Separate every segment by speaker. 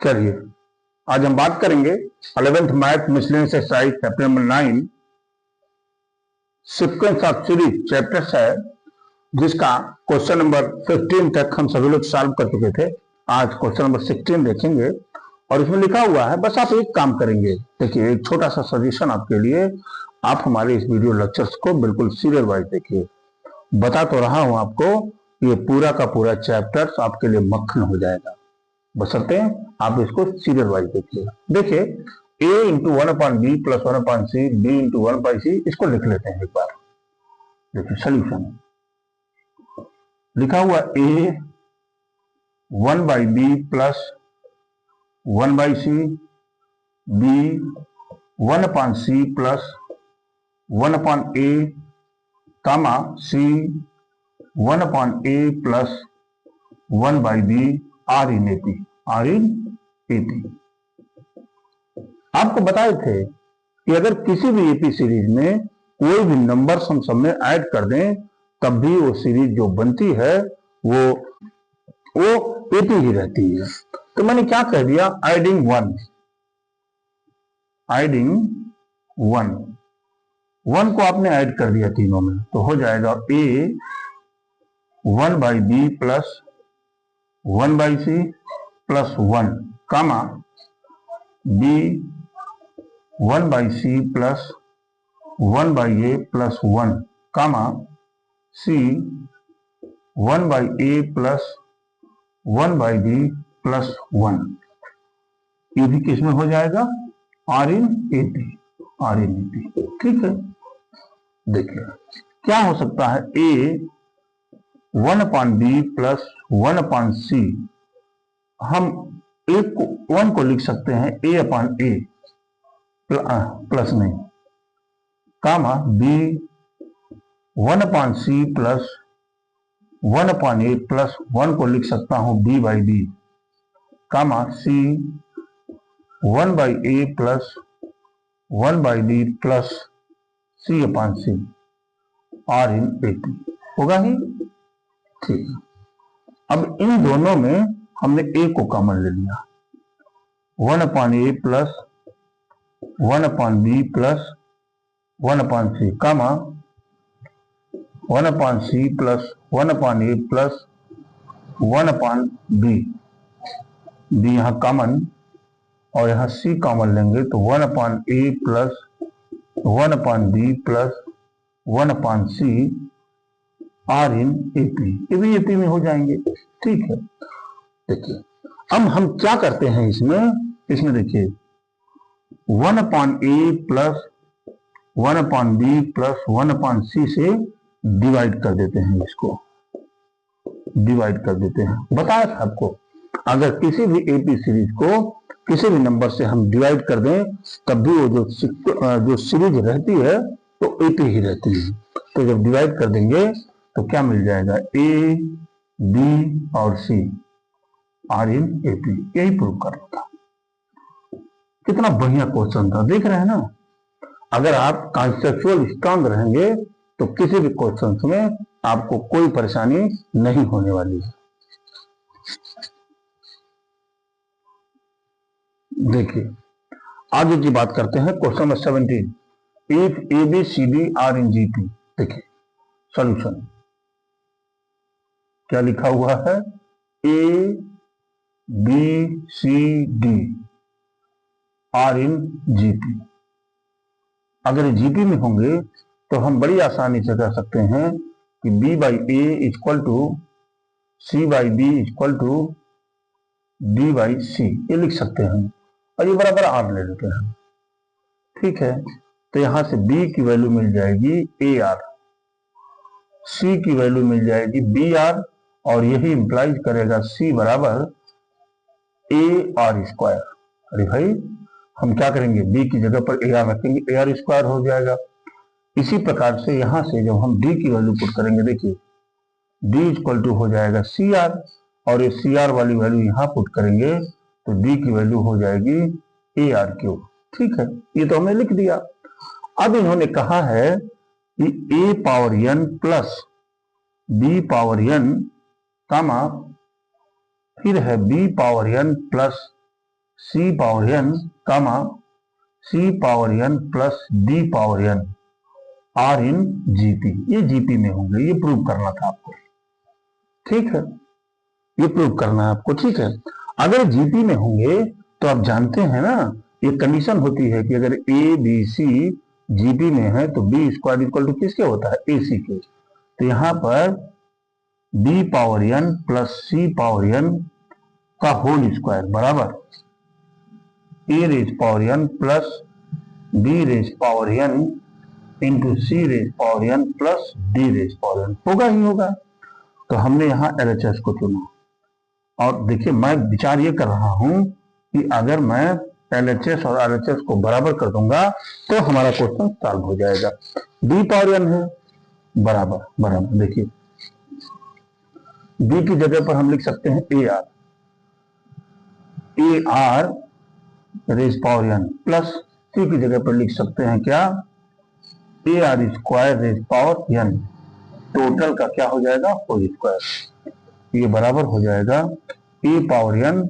Speaker 1: चलिए आज हम बात करेंगे 11th math miscellaneous exercise chapter number 9 sequence of series chapter है, जिसका क्वेश्चन नंबर 15 तक हम सभी लोग सॉल्व कर चुके थे। आज क्वेश्चन नंबर 16 देखेंगे और इसमें लिखा हुआ है, बस आप एक काम करेंगे। देखिए, एक छोटा सा सजेशन आपके लिए, आप हमारे इस वीडियो लेक्चर्स को बिल्कुल सीरियल वाइज देखिए। बता तो रहा हूं आपको, ये पूरा का पूरा चैप्टर आपके लिए मक्खन हो जाएगा, बशर्ते आप इसको सीरियल वाइज देखिएगा। देखिए, a into 1/b plus 1/c b into 1/c, इसको लिख लेते हैं एक बार। देखिए सोल्यूशन लिखा हुआ a 1/b plus 1/c b 1/c plus 1/a comma c 1/a plus 1/b are in AP. आपको बताए थे कि अगर किसी भी एपी सीरीज में कोई भी नंबर्स हम सब में ऐड कर दें, तब भी वो सीरीज जो बनती है वो एपी ही रहती है। तो मैंने क्या कह दिया, एडिंग वन को आपने ऐड कर दिया तीनों में, तो हो जाएगा a 1/b plus 1/c plus 1 comma b 1/c plus 1/a plus 1 comma c 1/a plus 1/b plus 1। ये भी किसमें हो जाएगा, आर इन एपी। ठीक है, देखिए क्या हो सकता है, a 1/b प्लस 1/c, हम एक को 1 को लिख सकते हैं a/a प्लस नहीं, कामा b 1/c plus 1/a plus 1 को लिख सकता हूं b/b, comma c 1/a plus 1/b plus c/c are in AP होगा ही। ठीक है, अब इन दोनों में हमने a को कॉमन ले लिया, 1/a plus 1/b plus 1/c comma 1/c plus 1/a plus 1/b, b यहाँ कॉमन और यहाँ c कॉमन लेंगे तो 1/a plus 1/b plus 1/c are in AP, ये भी एपी में हो जाएंगे। ठीक है, देखिए अब हम क्या करते हैं इसमें देखिए 1/a plus 1/b plus 1/c से डिवाइड कर देते हैं, इसको डिवाइड कर देते हैं। बताया था आपको, अगर किसी भी एपी सीरीज को किसी भी नंबर से हम डिवाइड कर दें, तब भी वो जो सीरीज रहती है तो एपी ही रहती है। तो जब डिवाइड कर देंगे तो क्या मिल जाएगा, a b और c आर इन एपी। यही प्रूव करना था। कितना बढ़िया क्वेश्चन था, देख रहे हैं ना। अगर आप कॉन्सेप्चुअल स्ट्रांग रहेंगे तो किसी भी क्वेश्चन में आपको कोई परेशानी नहीं होने वाली है। देखिए आगे की बात करते हैं, question number 17, if A B C D are in GP. देखिए सॉल्यूशन क्या लिखा हुआ है, A B C D are in GP. अगर ये जीपी में होंगे तो हम बड़ी आसानी से कह सकते हैं कि b/a equal to c/b equal to d/c, ये लिख सकते हैं और ये बराबर r ले लेते हैं। ठीक है, तो यहां से b की वैल्यू मिल जाएगी ar, c की वैल्यू मिल जाएगी br, और यही इंप्लाइज करेगा c बराबर ar²। अरे भाई, हम क्या करेंगे, b की जगह पर ar रखेंगे, ar² हो जाएगा। इसी प्रकार से यहां से जब हम d की वैल्यू पुट करेंगे, देखिए d इक्वल टू हो जाएगा cr, और ये cr वाली वैल्यू यहां पुट करेंगे तो d की वैल्यू हो जाएगी ar³। ठीक है, ये तो हमने लिख दिया। अब इन्होंने कहा है कि a power n plus b power n comma फिर है b power n plus C power N comma C power N plus D power N are in GP. ये जीपी में होंगे, ये प्रूव करना था आपको, ठीक है, ये प्रूव करना है आपको, ठीक है। अगर जीपी में होंगे तो आप जानते हैं ना, ये कंडीशन होती है कि अगर ए बी सी जीपी में है तो बी स्क्वायर इक्वल टू किसके होता है, ए सी के। तो यहां पर B power N plus C power N का होल स्क्वायर बराबर A raise power N plus B raise power N into C raise power N plus D raise power N होगा ही होगा। तो हमने यहाँ LHS को चुना। और देखिए मैं विचार ये कर रहा हूं कि अगर मैं LHS और RHS को बराबर कर दूंगा तो हमारा क्वेश्चन सॉल्व हो जाएगा। बी पावर एन है बराबर बराबर, देखिए बी की जगह पर हम लिख सकते हैं A R raise power N plus C की जगह पर लिख सकते हैं क्या, A R square raise power N. Total का क्या हो जाएगा, होल स्क्वायर। ये बराबर हो जाएगा A power N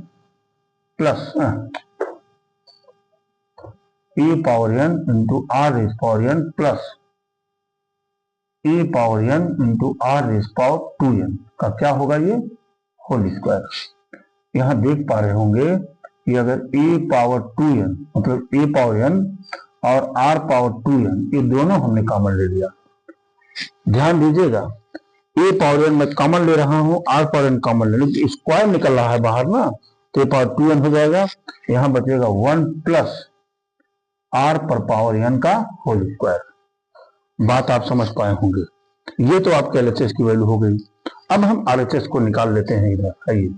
Speaker 1: plus A power N into R raise power N plus A power N into R raise power 2n का क्या होगा, ये होल स्क्वायर। यहां देख पा रहे होंगे कि अगर ए पावर 2n मतलब ए पावर एन और आर पावर 2n ये दोनों हमने कॉमन ले लिया। ध्यान दीजिएगा, ए पावर एन मैं कॉमन ले रहा हूं, आर पावर एन कॉमन ले लूं, स्क्वायर निकल रहा है बाहर ना, तो ए पावर 2n हो जाएगा। यहां बचेगा 1 प्लस आर पर पावर एन का होल स्क्वायर। बात आप समझ पाए होंगे। ये तो आपके LHS की वैल्यू हो गई। अब हम RHS को निकाल लेते हैं। इधर आइए,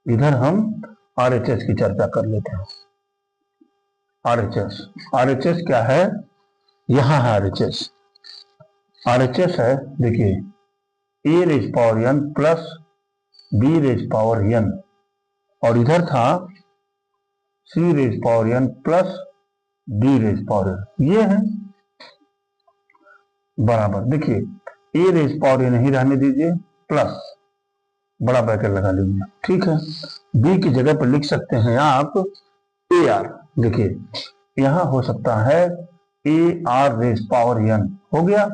Speaker 1: इधर हम RHS की चर्चा कर लेते हैं। RHS क्या है, यहां है RHS है, देखिए A raise power N plus B raise power N और इधर था C raise power N plus D raise power N, ये है बराबर। देखिए ए रेज पावर एन नहीं रहने दीजिए, प्लस बड़ा ब्रैकेट लगा लीजिए, ठीक है। बी की जगह पर लिख सकते हैं आप ए आर। देखिए यहां हो सकता है A R raise power N, हो गया।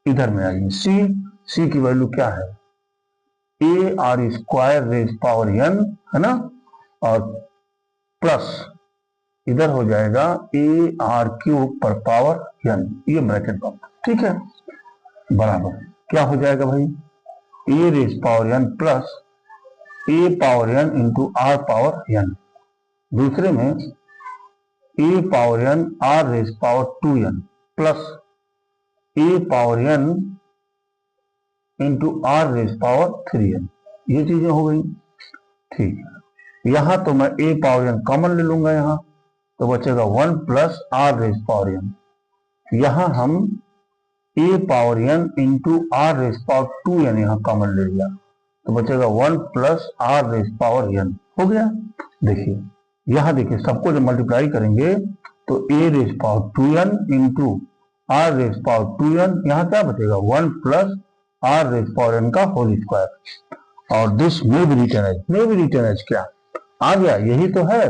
Speaker 1: इधर में आइए, सी की वैल्यू क्या है, A R square raise power N है ना, और प्लस इधर हो जाएगा ए आर क्यूब पर पावर एन, ये ब्रैकेट बंद, ठीक है, बराबर क्या हो जाएगा भाई, A raise power N plus A power N into R power N. दूसरे में A power N R raise power 2n plus A power N into R raise power 3n, ये चीजें हो गई, ठीक है। यहां तो मैं ए पावर एन कॉमन ले लूंगा, यहां तो बचेगा 1 plus R raise power N. यहां हम A power N into R raise power 2n यहां कॉमन ले लिया, तो बचेगा 1 plus R raise power N, हो गया। देखिए यहां देखिए, सबको जब मल्टीप्लाई करेंगे तो A raise power 2n into R raise power 2n, यहां क्या बचेगा 1 plus R raise power N का होल स्क्वायर। और दिस में भी रिटर्न एज क्या आ गया, यही तो है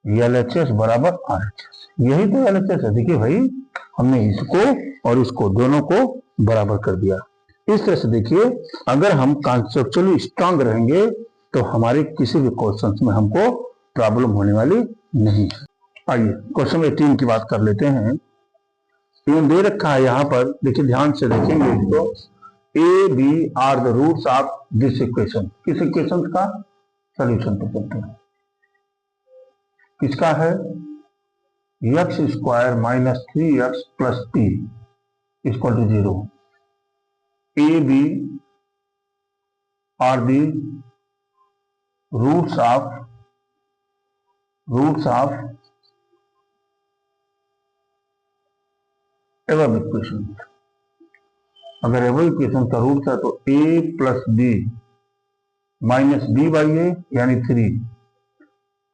Speaker 1: LHS बराबर RHS, यही तो LHS है। देखिए भाई, हमने इसको और इसको दोनों को बराबर कर दिया। इस तरह से देखिए, अगर हम कॉन्सेप्चुअली स्ट्रांग रहेंगे तो हमारे किसी भी क्वेश्चन में हमको प्रॉब्लम होने वाली नहीं है। आइए क्वेश्चन 18 की बात कर लेते हैं। ये दे रखा है यहाँ पर, देखिए ध्यान से देखेंगे इसको, A B are the roots of this equation. किस इक्वेशन का सॉल्यूशन पर चलते हैं। किसका है, X square minus 3x plus T equal to 0। A B are the roots of एवं इक्वेशन। अगर एवं इक्वेशन का रूट है तो a plus B minus B by A यानी 3,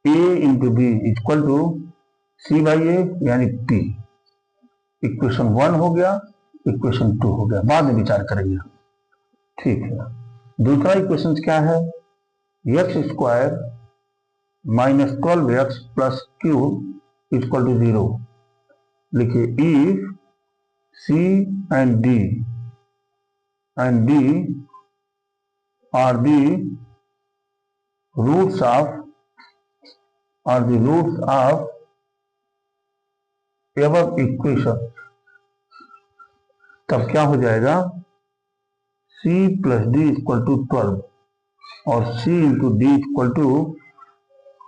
Speaker 1: a into B equal to C by A यानी p। Equation 1 हो गया, इक्वेशन 2 हो गया, बाद में विचार करेंगे, ठीक है। दूसरा इक्वेशन क्या है, X square -12x plus Q equal to 0। लिखिए if C and D are the roots of above equation, तब क्या हो जाएगा, C plus D equal to 12 और C into D equal to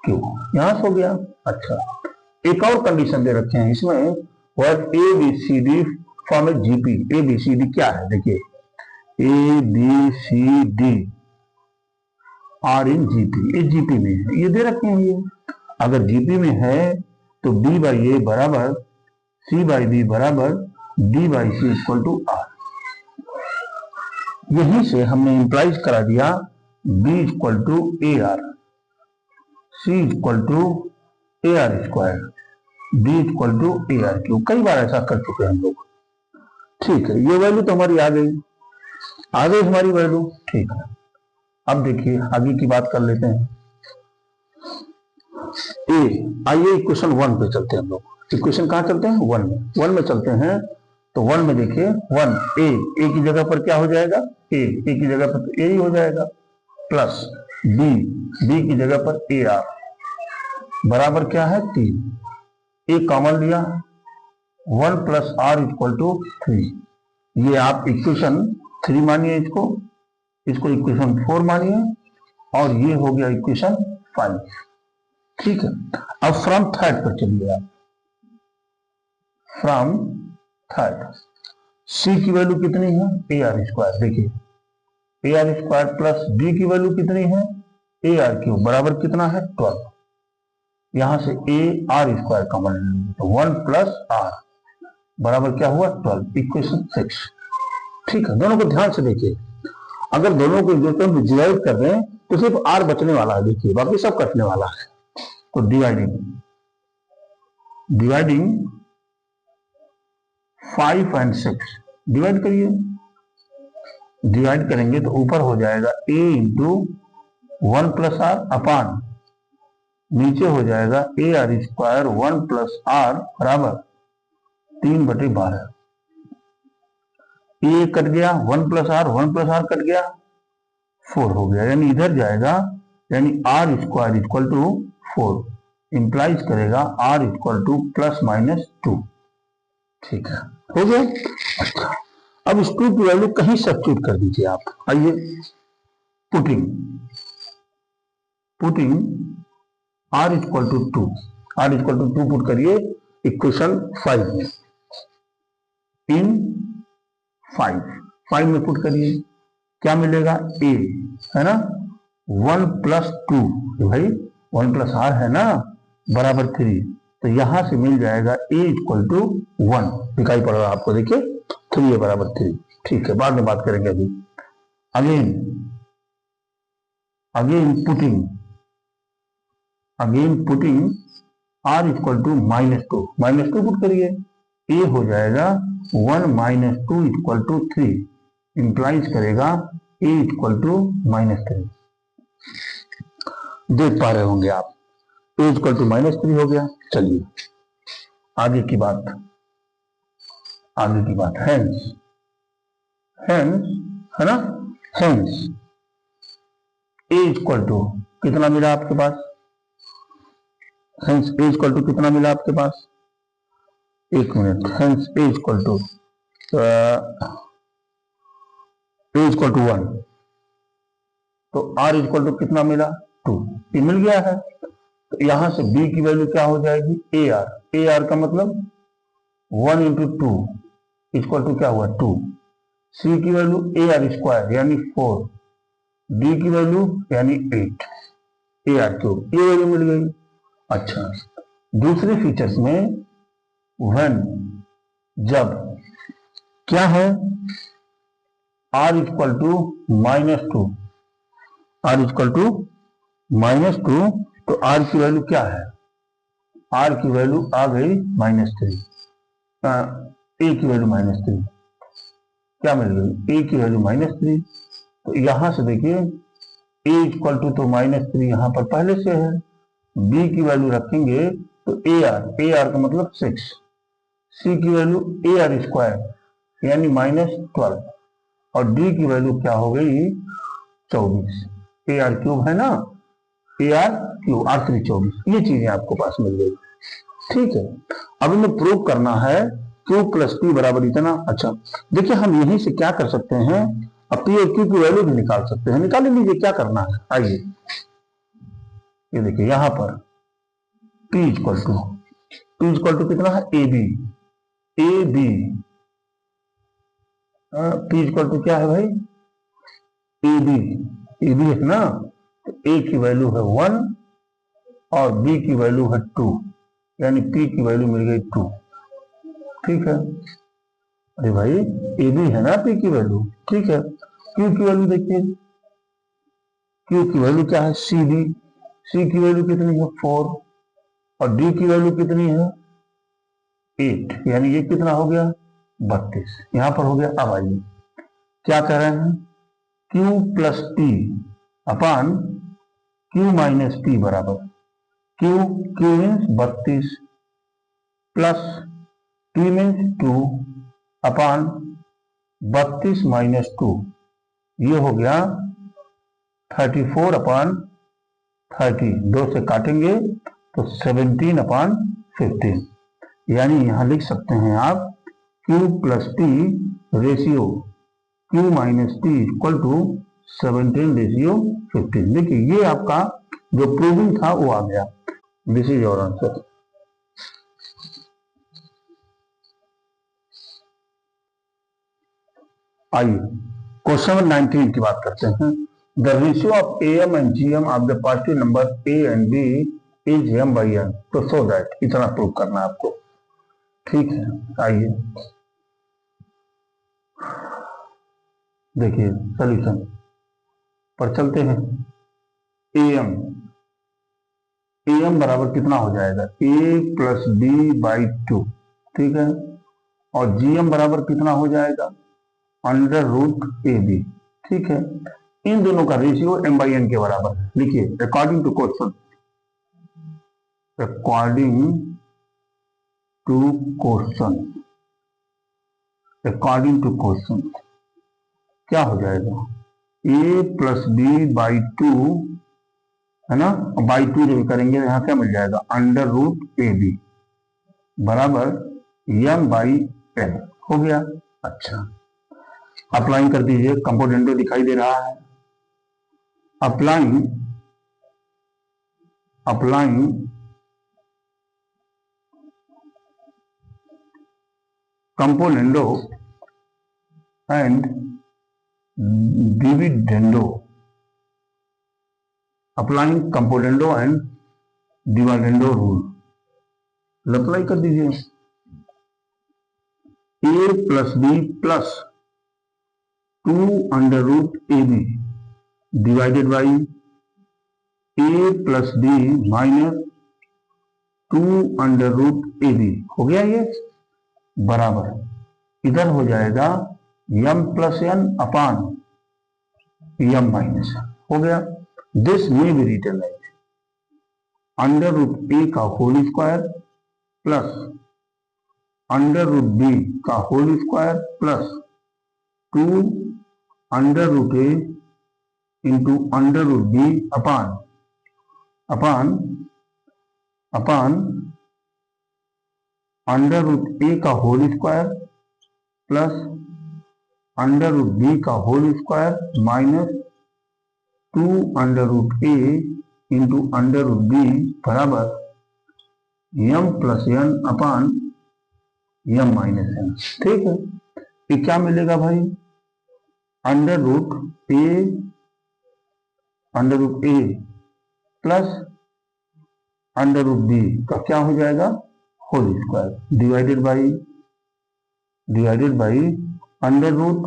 Speaker 1: Q. यहां से हो गया। अच्छा, एक और कंडीशन दे रखे हैं इसमें, word A B C D form a GP. A B C D क्या है, देखिए A B C D are in GP, ये जीपी में है, ये दे रखे हैं। ये अगर जीपी में है तो बी बाई ए बराबर सी बाई बी बराबर D by C equal to R. यहीं से हमने इंप्लाइज करा दिया B equal to A R, C equal to A R square, D equal to A R cube. कई बार ऐसा कर चुके हैं हम लोग। ठीक है, ये वैल्यू तो हमारी आ गई हमारी वैल्यू। ठीक है, अब देखिए आगे की बात कर लेते हैं। आइए इक्वेशन 1 पे चलते हैं हम लोग। इक्वेशन कहाँ चलते हैं, 1 में चलते हैं। तो 1 में देखिए 1 ए की जगह पर क्या हो जाएगा, ए की जगह पर तो ए ही हो जाएगा, प्लस बी की जगह पर ए आर बराबर क्या है 3। ए कॉमन लिया, 1 प्लस आर इक्वल टू 3। ये आप इक्वेशन 3 मानिए, इसको इक्वेशन 4 मानिए, और ये हो गया इक्वेशन 5। ठीक है, अब फ्रॉम थर्ड पर चलिए आप। फ्रॉम थर्ड सी की वैल्यू कितनी है, ए आर स्क्वायर। देखिए A R square plus B की वैल्यू कितनी है, ए आर क्यूब बराबर कितना है 12। यहां से ए आर स्क्वायर कॉमन लेंगे तो 1 प्लस आर बराबर क्या हुआ 12, इक्वेशन 6। ठीक है, दोनों को ध्यान से देखिए। अगर दोनों को डिवाइड कर रहे हैं तो सिर्फ आर बचने वाला है, देखिए बाकी सब कटने वाला है। तो डिवाइडिंग 5 and 6 डिवाइड करिए। डिवाइड करेंगे तो ऊपर हो जाएगा a into 1 plus R upon नीचे हो जाएगा A R square 1 plus R बराबर 3/12। ए कट गया, 1 प्लस आर कट गया, 4 हो गया, यानी इधर जाएगा, यानी R square equal to 4 implies करेगा R equal to plus minus 2। ठीक है, हो गया। अच्छा, अब इस 2 की वैल्यू कहीं सब्स्टिट्यूट कर दीजिए आप। आइए, putting R equal to 2 put करिए इक्वेशन 5 में। इन 5 में पुट करिए, क्या मिलेगा, ए है ना, 1 प्लस 2, भाई 1 प्लस आर है ना बराबर 3। तो यहां से मिल जाएगा ए इक्वल टू 1, दिखाई पड़ रहा है आपको, देखिए 3 है बराबर 3। ठीक है, बाद में बात करेंगे। अभी again putting R equal to -2 put करिए, ए हो जाएगा 1 माइनस 2 इक्वल टू 3 इंप्लाइज करेगा ए इक्वल टू -3। देख पा रहे होंगे आप, ए इक्वल टू -3 हो गया। चलिए आगे की बात हेंस है ना, हेंस ए इक्वल टू कितना मिला आपके पास, हेंस ए इक्वल टू कितना मिला आपके पास, एक minute, hence A equal to 1, तो आर इक्वल टू कितना मिला 2, ये मिल गया है। तो यहां से बी की वैल्यू क्या हो जाएगी, ए आर का मतलब 1 इंटू 2 इक्वल टू क्या हुआ 2। सी की वैल्यू ए आर स्क्वायर यानी 4, डी की वैल्यू यानी 8, ए आर क्यूब, ये वैल्यू मिल गई। अच्छा, दूसरे फीचर्स में व्हेन जब क्या है, आर इक्वल टू -2, तो आर की वैल्यू क्या है, आर की वैल्यू आ गई -3, ए की वैल्यू -3 क्या मिल गई, ए की वैल्यू -3। तो यहां से देखिए ए इक्वल टू तो -3 यहां पर पहले से है, बी की वैल्यू रखेंगे तो ए आर का मतलब 6, सी की वैल्यू ए आर स्क्वायर यानी -12 और डी की वैल्यू क्या हो गई 24, ए आर क्यूब है ना, ए आर क्यूब R3 24, ये चीजें आपको पास मिल गई। ठीक है, अब हमें प्रूव करना है Q प्लस P बराबर इतना। अच्छा देखिए हम यहीं से क्या कर सकते हैं, अब P और Q की वैल्यू भी निकाल सकते हैं, निकाल लीजिए क्या करना है। आइए ये देखिए यहां पर P इक्वल टू कितना है A B, P equal to क्या है भाई ए बी है ना, तो A की वैल्यू है 1 और B की वैल्यू है 2, यानी P की वैल्यू मिल गई 2। ठीक है, अरे भाई ए बी है ना P की वैल्यू, ठीक है। Q की वैल्यू देखिए, Q की वैल्यू क्या है सी की वैल्यू कितनी है 4 और D की वैल्यू कितनी है 8, यानी ये कितना हो गया 32, यहां पर हो गया। अब आइए क्या कह रहे हैं, Q प्लस P अपान Q माइनस P बराबर Q means 32 plus P means 2 अपान 32 माइनस 2, ये हो गया 34 अपान 30, 2 से काटेंगे तो 17 अपान 15, यानी यहां लिख सकते हैं आप Q plus P ratio Q minus P equal to 17 ratio 15। देखिए ये आपका जो प्रूविंग था वो आ गया। This is your answer. आइए क्वेश्चन नंबर 19 की बात करते हैं। The ratio of AM and GM of the positive number A and B is M by N, तो सो दैट इतना प्रूव करना है आपको। ठीक है, आइए देखिए सॉल्यूशन पर चलते हैं। AM बराबर कितना हो जाएगा A प्लस B बाई 2, ठीक है, और GM बराबर कितना हो जाएगा अंडर रूट AB, ठीक है। इन दोनों का रेशियो M by N के बराबर है। लिखिए अकॉर्डिंग टू क्वेश्चन क्या हो जाएगा A प्लस बी बाई 2 है ना, बाई 2 जब करेंगे यहां क्या मिल जाएगा अंडर रूट AB बराबर M बाई N हो गया। अच्छा अप्लाइंग कर दीजिए, कंपोनेंटो दिखाई दे रहा है। Applying componendo and dividendo, applying componendo and dividendo rule apply कर दीजिए। A plus B plus 2 under root AB divided by A plus B minus 2 under root AB हो गया, ये बराबर इधर हो जाएगा M plus N upon M minus हो गया। This may be written as under root A का whole square plus under root B का whole square plus 2 under root A into under root B upon under root A का whole square plus under root B का whole square minus 2 under root A into under root B बराबर M plus N upon M minus N। ठीक है, ये क्या मिलेगा भाई under root A plus under root B का क्या हो जाएगा whole square divided by under root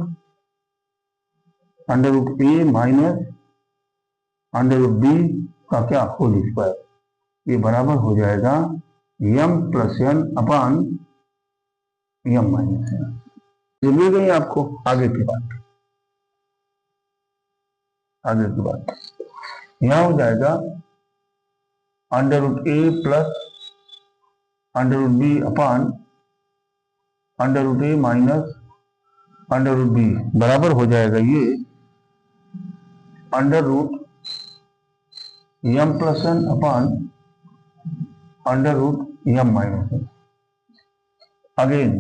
Speaker 1: A minus under root B का क्या होल स्क्वायर, ये बराबर हो जाएगा M plus N upon M minus N। ये मिल गई आपको। आगे की बात यहां हो जाएगा under root a plus under root b upon under root a minus under root B बराबर हो जाएगा ये under root M plus n upon under root M minus n. Again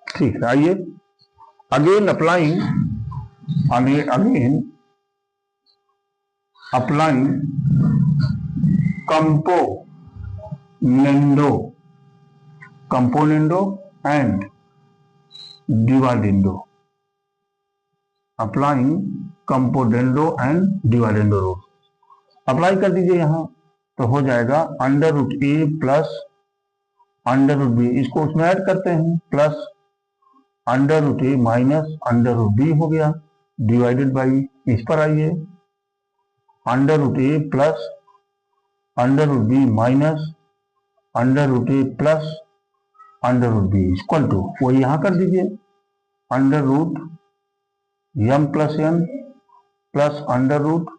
Speaker 1: ठीक है, आइए again applying componendo and dividendo, applying componendo and dividendo rule apply कर दीजिए यहां, तो हो जाएगा under root a plus under root b, इसको उसमें ऐड करते हैं, plus under root a minus under root b हो गया, डिवाइडेड बाई, इस पर आइए, under root a plus under root b minus under root a plus under root b equal to, वो यहां कर दीजिए, under root M plus N plus under root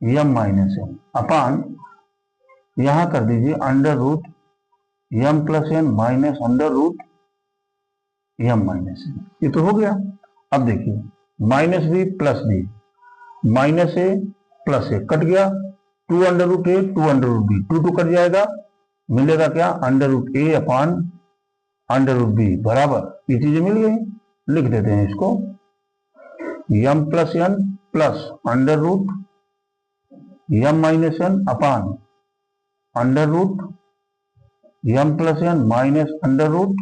Speaker 1: M minus n upon, यहां कर दीजिए under root M plus N minus under root M minus N. ये तो हो गया। अब देखिए minus b plus B, minus A plus A cut गया, two under root A two under root B, two two cut जाएगा, मिलेगा क्या, under root A upon under root B बराबर, ये चीजें मिल गई, लिख देते हैं इसको, M plus N plus under root M minus N upon under root M plus N minus under root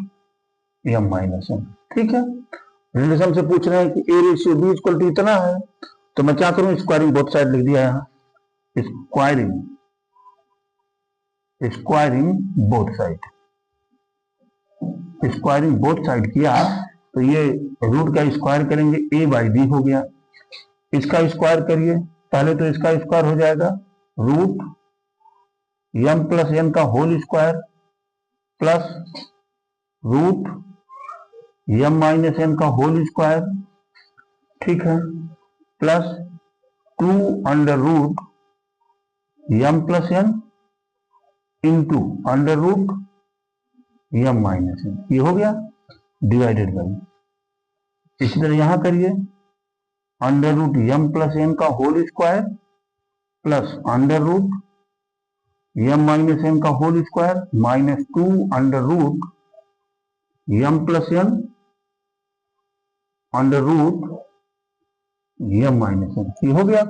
Speaker 1: M minus N. ठीक है, रिलेशन से पूछ रहे हैं कि A ratio B equal to इतना है, तो मैं क्या करूं, स्क्वायरिंग बोथ साइड लिख दिया यहां, स्क्वायरिंग बोथ साइड किया, तो ये रूट का स्क्वायर करेंगे ए बाई बी हो गया, इसका स्क्वायर करिए, पहले तो इसका स्क्वायर हो जाएगा रूट एम प्लस एन का whole square plus root M minus n का होल स्क्वायर, ठीक है, plus two under root M plus n into under root M minus N, ये हो गया डिवाइडेड बाई, इसी तरह यहां करिए, under root M plus n का whole square plus under root M minus n का whole square minus two under root M plus n under root M minus N, ये हो गया,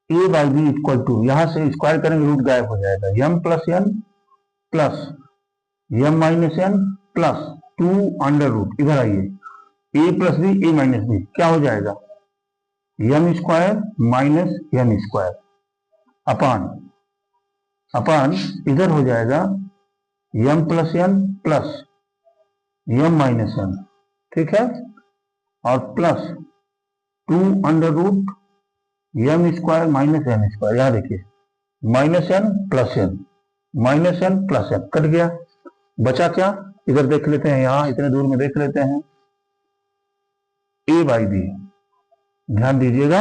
Speaker 1: A by B equal to, यहां से square करेंगे root गायब हो जाएगा, M plus N plus M minus N plus two under root, इधर आइए, A plus B A minus B क्या हो जाएगा, M square minus N square upon इधर हो जाएगा M plus N plus M minus N, ठीक है, और plus two under root M square minus N square, यहां देखिए minus N plus N cut गया, बचा क्या, इधर देख लेते हैं, यहां इतने दूर में देख लेते हैं, ए बाई बी, ध्यान दीजिएगा,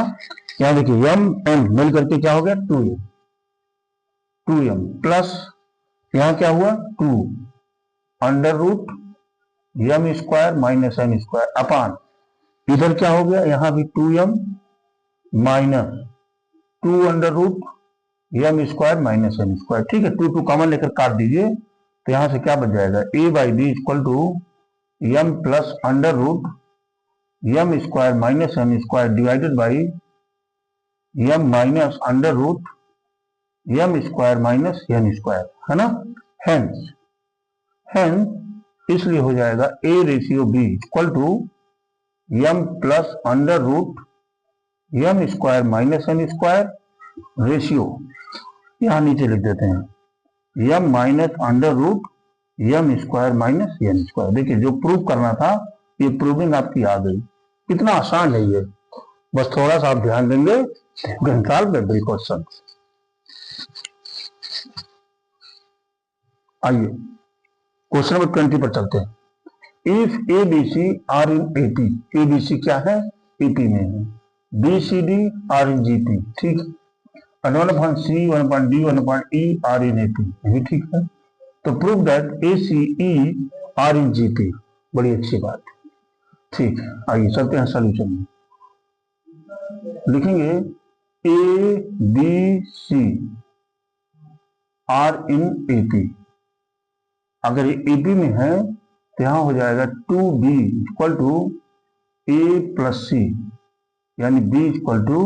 Speaker 1: यहां देखिए एम एन मिल करके क्या हो गया, टू एम प्लस यहां क्या हुआ, two under root M square minus N square upon, इधर क्या हो गया, यहां भी two M minus two under root M square minus N square, ठीक है, टू टू कॉमन लेकर काट दीजिए, तो यहां से क्या बच जाएगा, a by B equal to m plus under root M square minus N square divided by m minus under root M square minus N square, है ना, हेंस इसलिए हो जाएगा a ratio B equal to m plus under root M square minus N square ratio, यहां नीचे लिख देते हैं m minus under root M square minus N square. देखिए जो प्रूव करना था ये प्रूविंग आपकी आ गई, कितना आसान है ये, बस थोड़ा सा आप ध्यान देंगे, घंटाल में क्वेश्चन। आइए क्वेश्चन नंबर 20 पर चलते हैं। If A B C are in AP, A B C क्या है, एपी में है, B C D are in GP, ठीक है, 1/C 1/D 1/E are in AP, ये भी ठीक है। तो prove that A C E are in GP, बड़ी अच्छी बात, ठीक है। आइए चलते हैं सॉल्यूशन में। लिखेंगे A B C are in AP, अगर ये एपी में है तो यहां हो जाएगा 2B equal to a plus c, यानी B equal to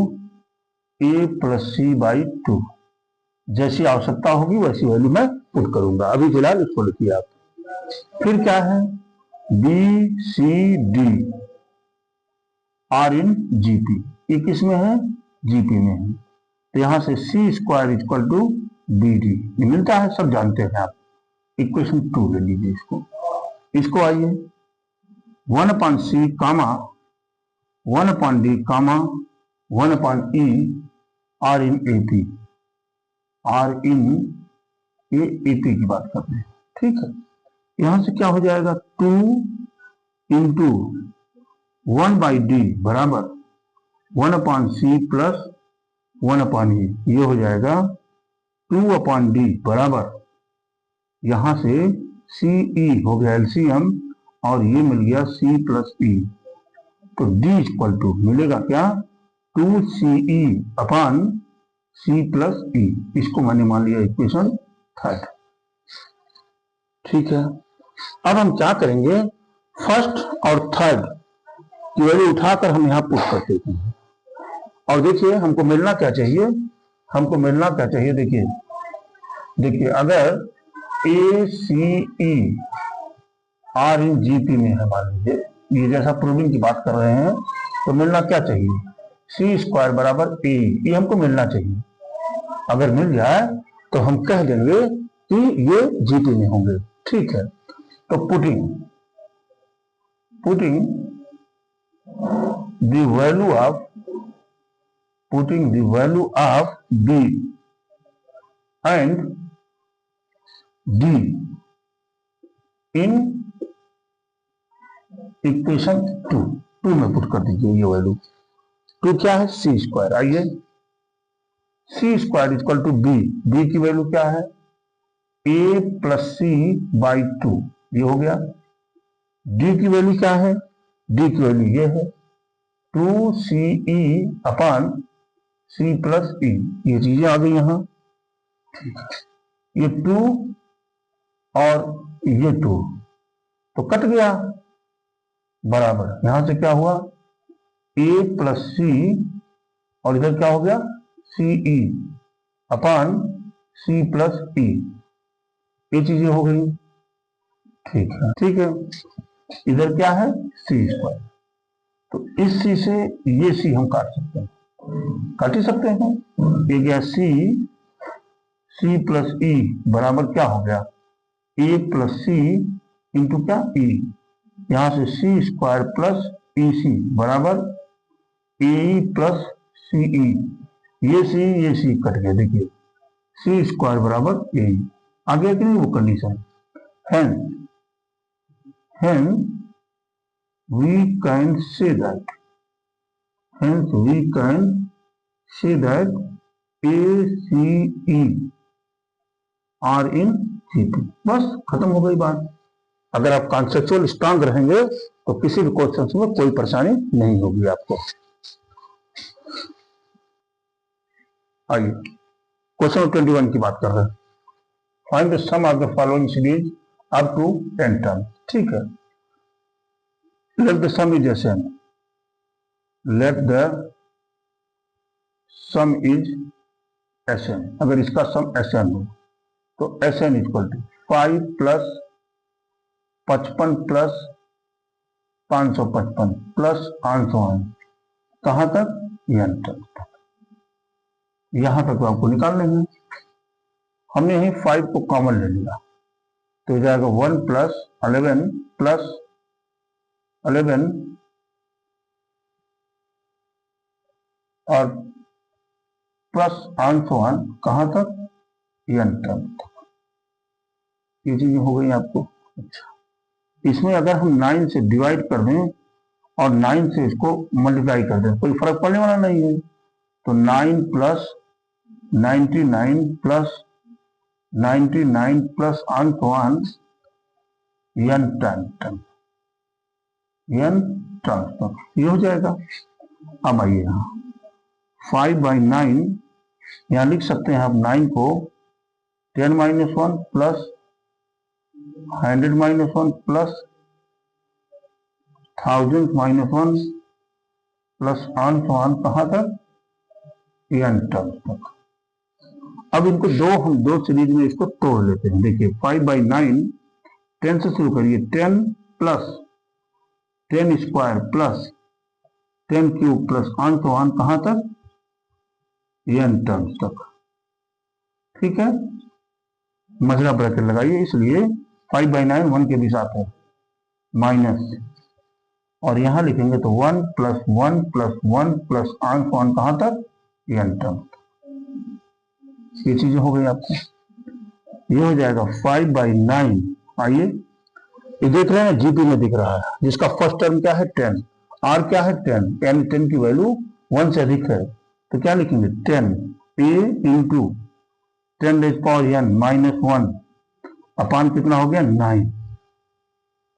Speaker 1: a plus c by 2। जैसी आवश्यकता होगी वैसी वैल्यू मैं पुट करूंगा, अभी फिलहाल इसको लिखिए आप। फिर क्या है, B C D are in GP, ये किस में है, जीपी में है, तो यहां से c square equal to b d, ये मिलता है, सब जानते हैं आप। इक्वेशन 2 ले लीजिए इसको आइए 1/C comma 1/D comma 1/E are in AP, are in ये एपी की बात कर रहे हैं, ठीक है। यहां से क्या हो जाएगा, 2 इंटू 1/D बराबर 1/C प्लस 1/E, ये हो जाएगा 2/D बराबर, यहां से CE हो गया एलसीएम और ये मिल गया C प्लस E, तो D इक्वल टू मिलेगा क्या, 2CE upon C plus E, इसको मैंने मान लिया इक्वेशन 3, ठीक है। अब हम क्या करेंगे, फर्स्ट और थर्ड की वैल्यू उठाकर हम यहाँ पुट कर देते हैं, और देखिए हमको मिलना क्या चाहिए, हमको मिलना क्या चाहिए, देखिए अगर ए C E are in GP में है, मान लीजिए ये जैसा प्रूविंग की बात कर रहे हैं, तो मिलना क्या चाहिए, सी स्क्वायर बराबर ए, ये हमको मिलना चाहिए। अगर मिल जाए तो हम कह देंगे कि ये जीपी में होंगे, ठीक है। तो putting the value of B and D in equation 2 में पुट कर दीजिए ये वैल्यू। 2 क्या है, सी स्क्वायर, आइए सी स्क्वायर इक्वल टू बी की वैल्यू क्या है, ए प्लस सी बाई 2, ये हो गया। डी की वैल्यू क्या है, डी की वैल्यू ये है 2CE upon C plus E, ये चीजें आ गई यहां, ये 2 और ये 2 तो कट गया, बराबर यहां से क्या हुआ, A प्लस सी और इधर क्या हो गया, CE upon C plus E, ये चीजें हो गई, ठीक है। इधर क्या है, सी स्क्वायर, तो इस सी से ये सी हम काट सकते हैं, काट ही सकते हैं। ये गया सी प्लस ई बराबर क्या हो गया, ए प्लस सी इंटू क्या ई, यहां से सी स्क्वायर प्लस ई सी बराबर ए प्लस सी ई, ये सी कट गया, देखिए सी स्क्वायर बराबर ए, आ गया कि नहीं वो condition. Hence we can say that ACE are in GP, बस खत्म हो गई बात। अगर आप कॉन्सेप्चुअल स्ट्रांग रहेंगे तो किसी भी क्वेश्चन में कोई परेशानी नहीं होगी आपको। आइए क्वेश्चन 21 की बात कर रहे हैं, find the sum of the following series up to 10 term, ठीक है। Let the sum is SN, let the sum is SN, अगर इसका सम SN हो तो SN equal to 5 plus 55 plus 555 plus 501, कहां तक, n तक, यहां तक आपको निकालने हैं। हमने यही 5 को कॉमन ले लिया तो हो जाएगा 1 प्लस 11 प्लस 11 और प्लस 501, कहां तक, n तक, ये चीजें हो गई आपको। अच्छा इसमें अगर हम 9 से डिवाइड कर दें और 9 से इसको मल्टीप्लाई कर दें, कोई फर्क पड़ने वाला नहीं है। तो 9 प्लस 99 प्लस 99 प्लस अंक 1 n टाइम n ट्रांसफर ये हो जाएगा। अब आइए यहाँ 5/9 यहाँ लिख सकते हैं आप 9 को 10 - 1 प्लस 100 - 1 प्लस 1000 - 1 प्लस अंक 1 कहाँ तक n टर्म्स तक। अब इनको हम दो सीरीज में इसको तोड़ लेते हैं। देखिए 5/9 10 से शुरू करिए, 10 plus 10 square plus 10 cube plus अंक 1 कहाँ तक n टर्म्स तक। ठीक है, मझला ब्रैकेट लगाइए, इसलिए 5/9 1 के भी साथ है माइनस, और यहां लिखेंगे तो 1 + 1 + 1 प्लस अंक 1 कहाँ तक n टर्म्स। ये चीजें हो गई आपको, ये हो जाएगा 5/9। आइए ये देख रहे हैं जीपी में दिख रहा है, जिसका फर्स्ट टर्म क्या है 10, आर क्या है 10, n 10 की वैल्यू 1 से अधिक है, तो क्या लिखेंगे 10 a इंटू 10⁻n - 1 अपान कितना हो गया 9।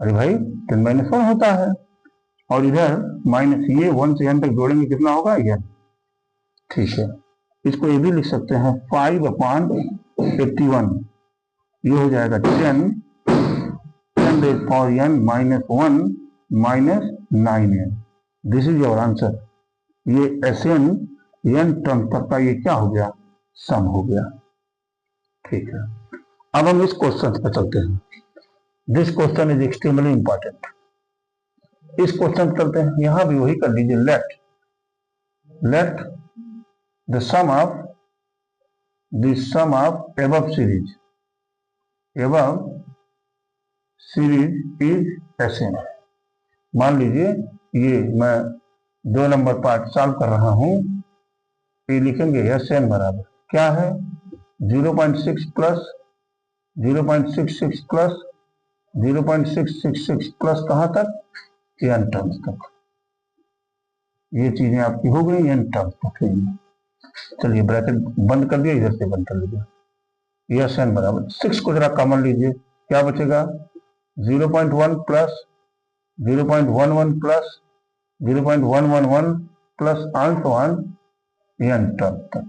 Speaker 1: अरे भाई 10 - 1 होता है, और इधर माइनस ये 1 से n तक जोड़ेंगे कितना होगा n। ठीक है, इसको ये भी लिख सकते हैं 5/81, ये हो जाएगा 10 10⁻n - 1 minus 9n। This is your answer. ये Sn n टर्म तक का ये क्या हो गया सम हो गया। ठीक है, अब हम इस क्वेश्चन पर चलते हैं। This question is extremely important. इस क्वेश्चन करते हैं, यहां भी वही कर लीजिए, late the sum of above series is Sn। मान लीजिए ये मैं 2 नंबर पार्ट सॉल्व कर रहा हूं, ये लिखेंगे Sn बराबर क्या है 0.6 प्लस 0.66 प्लस 0.666 प्लस कहां तक n टर्म्स तक। ये चीजें आपकी हो गई n टर्म्स तक है। चलिए ब्रैकेट बंद कर दिया, इधर से बंद कर लीजिए। Sn बराबर 6 को जरा कॉमन लीजिए, क्या बचेगा 0.1 प्लस 0.11 प्लस 0.111 प्लस अंक 1 n टर्म तक,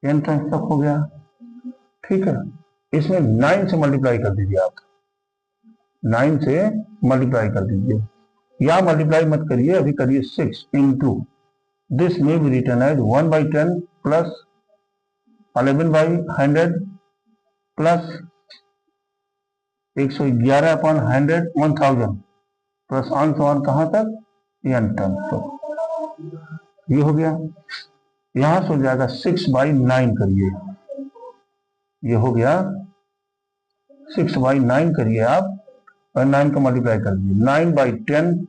Speaker 1: n टर्म तक हो गया। ठीक है, इसमें 9 से मल्टीप्लाई कर दीजिए, आप 9 से मल्टीप्लाई कर दीजिए, या मल्टीप्लाई मत करिए, अभी करिए 6 into this may be written as 1/10 plus 11/100 plus 111/100 1000 plus अंक 1 कहां तक n टर्म तक। ये हो गया, यहां से हो जाएगा 6/9 करिए, ये हो गया 6/9 करिए आप, और 9 का मल्टीप्लाई कर दीजिए 9/10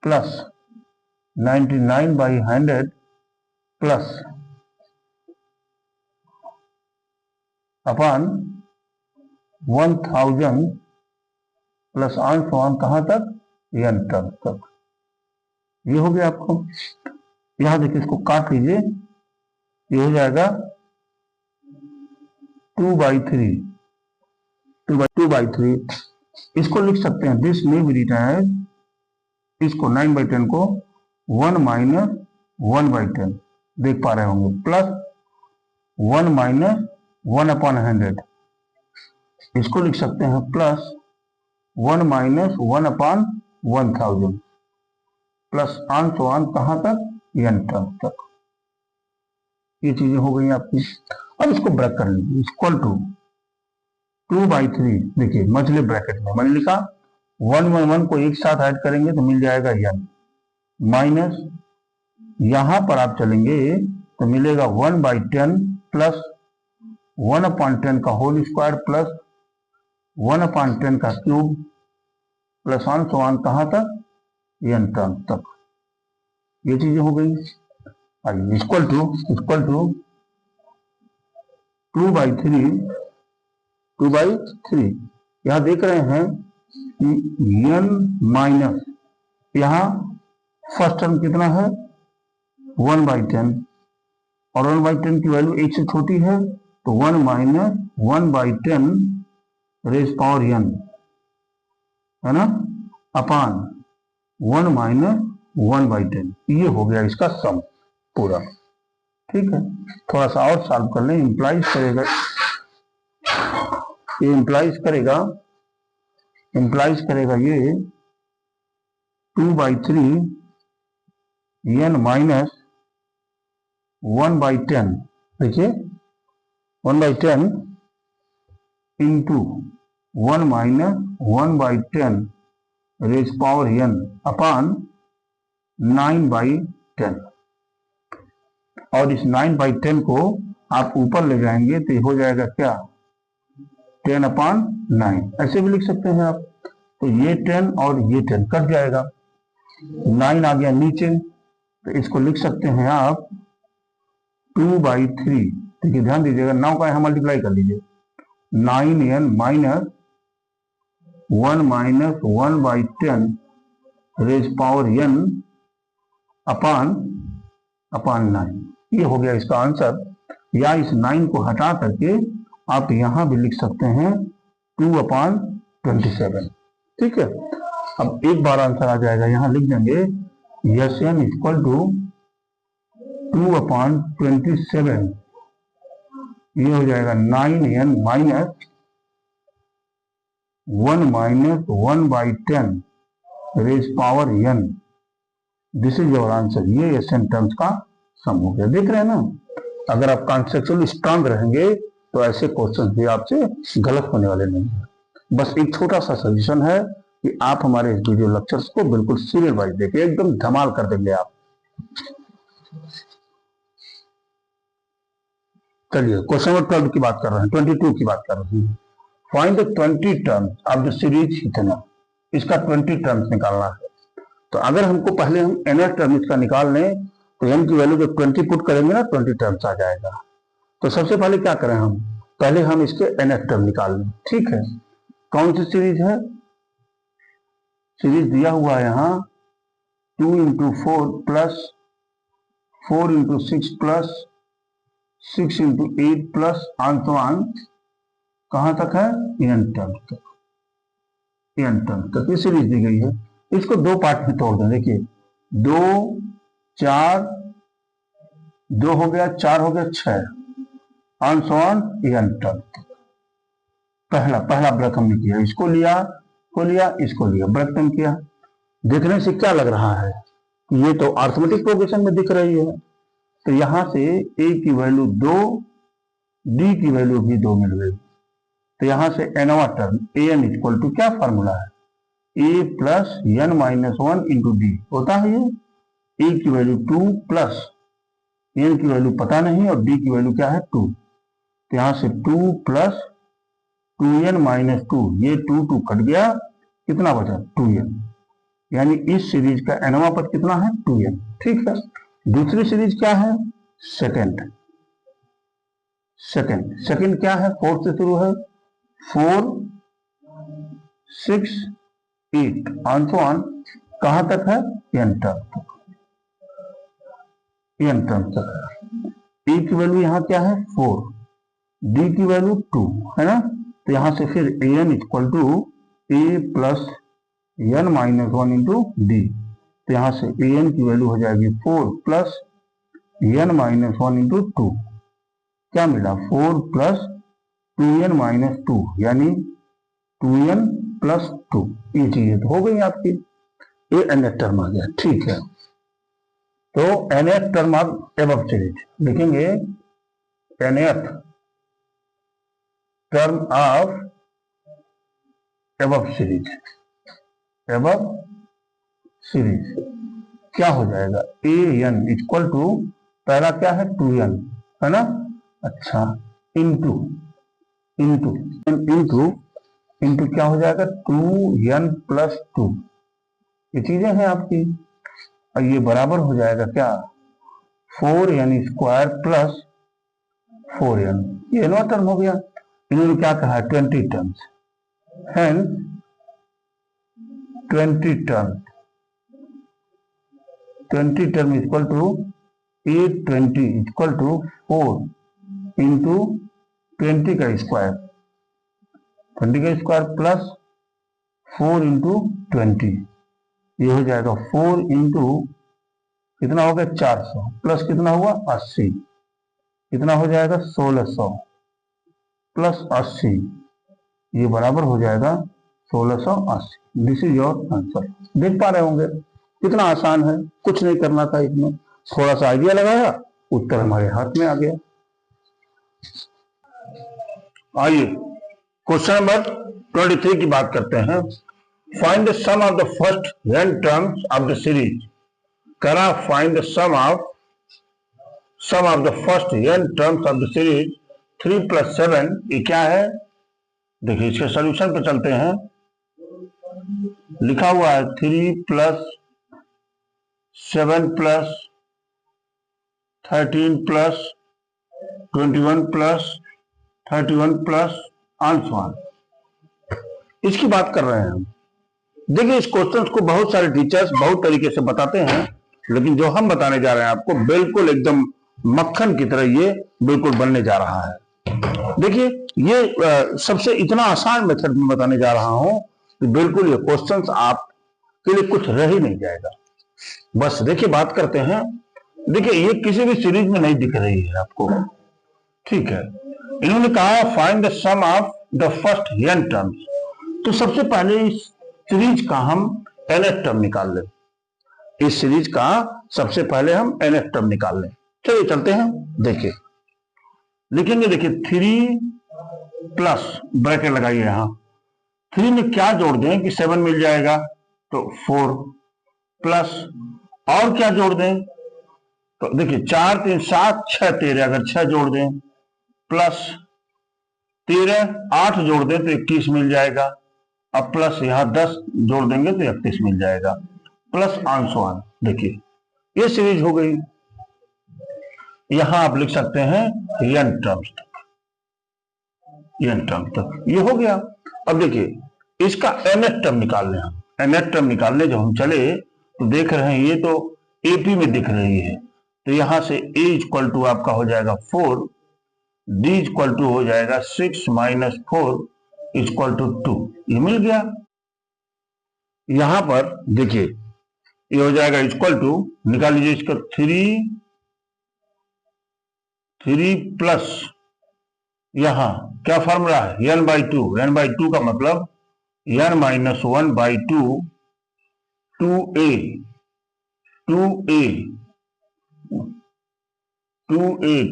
Speaker 1: प्लस 99/100 प्लस अपान 1000 प्लस अंक 1 कहां तक n टर्म तक। ये हो गया आपको, यहां देखिए इसको काट लीजिए, ये हो जाएगा 2/3 2/3। इसको लिख सकते हैं दिस में भी रिटर्न है, इसको 9/10 को 1 माइनस 1/10 देख पा रहे होंगे, प्लस 1 माइनस 1/100, इसको लिख सकते हैं प्लस 1 माइनस 1/1000 प्लस अंक 1 कहां तक n टर्म तक। ये चीजें हो गई आपकी। अब इसको ब्रेक कर लीजिए, इक्वल टू 2/3, देखिए मझले ब्रैकेट में मैंने लिखा 1 में 1 को एक साथ ऐड करेंगे तो मिल जाएगा n, माइनस यहां पर आप चलेंगे तो मिलेगा 1/10 प्लस 1/10 का होल स्क्वायर प्लस 1/10 का क्यूब प्लस अंक 1 कहां तक n टर्म तक। ये चीजें हो गई। आइए इक्वल टू 2/3 यहां देख रहे हैं कि n माइनस, यहां फर्स्ट टर्म कितना है 1/10, और 1/10 की वैल्यू 1 से छोटी है, तो 1 माइनस 1/10 रेज पावर n, है ना, अपान 1 माइनस 1/10। ये हो गया इसका सम पूरा। ठीक है, थोड़ा सा और सॉल्व कर लें। इंप्लाइज करेगा, ये इंप्लाइज करेगा ये 2/3 n माइनस 1/10, देखिए 1/10 into 1 minus 1/10 raise power n upon 9/10, और इस 9/10 को आप ऊपर ले जाएंगे तो हो जाएगा क्या 10/9, ऐसे भी लिख सकते हैं आप। तो ये 10 और ये 10 कट जाएगा, 9 आ गया नीचे, तो इसको लिख सकते हैं आप 2/3। देखिए ध्यान दीजिएगा, 9 का यहां मल्टीप्लाई कर लीजिए, 9n minus 1 minus 1/10 raise power n upon 9। ये हो गया इसका आंसर। या इस 9 को हटा करके आप यहां भी लिख सकते हैं 2/27। ठीक है, अब एक बार आंसर आ जाएगा, यहां लिख देंगे यस एन इक्वल टू 2/27। ये हो जाएगा 9n minus 1 minus 1/10 raise power n। This is your answer. ये एस एन टर्म्स का सम हो गया। देख रहे हैं ना, अगर आप कॉन्सेप्चुअल स्ट्रांग रहेंगे तो ऐसे क्वेश्चन भी आपसे गलत होने वाले नहीं है। बस एक छोटा सा सजेशन है कि आप हमारे इस वीडियो लेक्चर्स को बिल्कुल सीरियल वाइज देखिए, एकदम धमाल कर देंगे आप। चलिए क्वेश्चन नंबर 12 की बात कर रहे हैं, 22 की बात कर रहे हैं। Find the 20 terms of the series ethanol. इसका 20 टर्म्स निकालना है। तो अगर हमको पहले हम nth टर्म इसका निकाल लें तो n की वैल्यू जब 20 पुट करेंगे ना 20 टर्म्स आ जाएगा। तो सबसे पहले क्या करें हम, पहले हम इसके nth टर्म निकाल लें। ठीक है, कौन सी सीरीज है, सीरीज दिया हुआ है यहाँ 2 × 4 प्लस 4 × 6 प्लस 6 × 8 प्लस आंतवान कहां तक है n टर्म तक, n टर्म तक ये सीरीज दी गई है। इसको दो पार्ट में तोड़ दें। देखिए 2 4, 2 हो गया, 4 हो गया, 6 आंसवान n टर्म तक। पहला ब्रेक हमने किया, इसको लिया, इसको लिया, ब्रेक टाइम किया। देखने से क्या लग रहा है कि ये तो अरिथमेटिक प्रोग्रेशन में दिख रही है। तो यहां से a की वैल्यू 2, d की वैल्यू भी 2 मिल गई। तो यहां से nवां टर्म an इक्वल टू क्या फार्मूला है, a plus n minus 1 into D होता है। ये a की वैल्यू 2 प्लस n की वैल्यू पता नहीं और d की वैल्यू क्या है 2। तो यहां से 2 प्लस 2n माइनस 2, ये 2 कट गया, कितना बचा 2n। यानी इस सीरीज का nवां पद कितना है 2n। ठीक है, दूसरी सीरीज क्या है सेकंड क्या है 4 से शुरू है, 4 6 8 आंसवान कहां तक है n टर्म तक, n टर्म तक है। a की वैल्यू यहां क्या है 4, d की वैल्यू 2 है ना। तो यहां से फिर an equal to a plus n minus 1 into D. तो यहां से an की वैल्यू हो जाएगी 4 प्लस n माइनस 1 इंटू 2। क्या मिला 4 प्लस 2n माइनस 2 यानी 2n प्लस 2। ये चीजें तो हो गई आपकी, ये nth टर्म आ गया। ठीक है, तो nth term of above series लिखेंगे, nth term of above series क्या हो जाएगा an इक्वल टू पहला क्या है 2n है ना, अच्छा इंटू क्या हो जाएगा 2n प्लस 2। ये चीजें हैं आपकी, और ये बराबर हो जाएगा क्या 4n स्क्वायर प्लस 4n। ये नवा टर्म हो गया। इन्होंने क्या कहा 20 terms, hence 20 term is equal to 820 equal to 4 into 20 का स्क्वायर, 20 का स्क्वायर प्लस 4 इंटू 20, ये हो जाएगा 4 इंटू कितना हो गया 400 प्लस कितना हुआ 80, कितना हो जाएगा 1600 प्लस 80, ये बराबर हो जाएगा 1680। This is your answer. देख पा रहे होंगे कितना आसान है, कुछ नहीं करना था इसमें, थोड़ा सा आइडिया लगाया, उत्तर हमारे हाथ में आ गया। आइए क्वेश्चन नंबर 23 की बात करते हैं। Find the sum of the first n terms of the series. करा find the sum of the first n terms of the series 3 + 7, ये क्या है? देखिए इसके सॉल्यूशन पे चलते हैं। लिखा हुआ है 3 + 7 + 13 + 21 + 31 + आंसर, इसकी बात कर रहे हैं हम। देखिए इस क्वेश्चन को बहुत सारे टीचर्स बहुत तरीके से बताते हैं, लेकिन जो हम बताने जा रहे हैं आपको बिल्कुल एकदम मक्खन की तरह ये बिल्कुल बनने जा रहा है। देखिए ये सबसे इतना आसान मेथड में बताने जा रहा हूं कि बिल्कुल ये क्वेश्चंस आपके लिए कुछ रह ही नहीं जाएगा। बस देखिए बात करते हैं। देखिए ये किसी भी सीरीज में नहीं दिख रही है आपको, ठीक है। इन्होंने कहा find the sum of the first n terms, तो सबसे पहले इस सीरीज का हम nth टर्म निकाल लें। इस सीरीज का सबसे पहले हम nth टर्म निकाल लें। चलिए चलते हैं। देखिए लिखेंगे, देखिए 3 प्लस ब्रैकेट लगाइए, यहां 3 में क्या जोड़ दें कि 7 मिल जाएगा, तो 4 प्लस और क्या जोड़ दें, तो देखिए 4 3 7 6 13, अगर 6 जोड़ दें प्लस 13 8 जोड़ दें तो 21 मिल जाएगा। अब प्लस यहां 10 जोड़ देंगे तो 31 मिल जाएगा, प्लस आंसर। देखिए ये सीरीज हो गई। यहां आप लिख सकते हैं n टर्म्स तक, n टर्म तक ये हो गया। अब देखिए इसका nth टर्म निकाल लें हम। nth टर्म निकालने जब हम चले तो देख रहे हैं ये तो AP में दिख रही है, तो यहां से A = आपका हो जाएगा 4, D = हो जाएगा 6 - 4 = 2, ये मिल गया। यहां पर देखिए ये हो जाएगा इक्वल टू, निकाल लीजिए इसका 3 प्लस यहां क्या फॉर्मूला है n/2, n/2 का मतलब n - 1/2 2a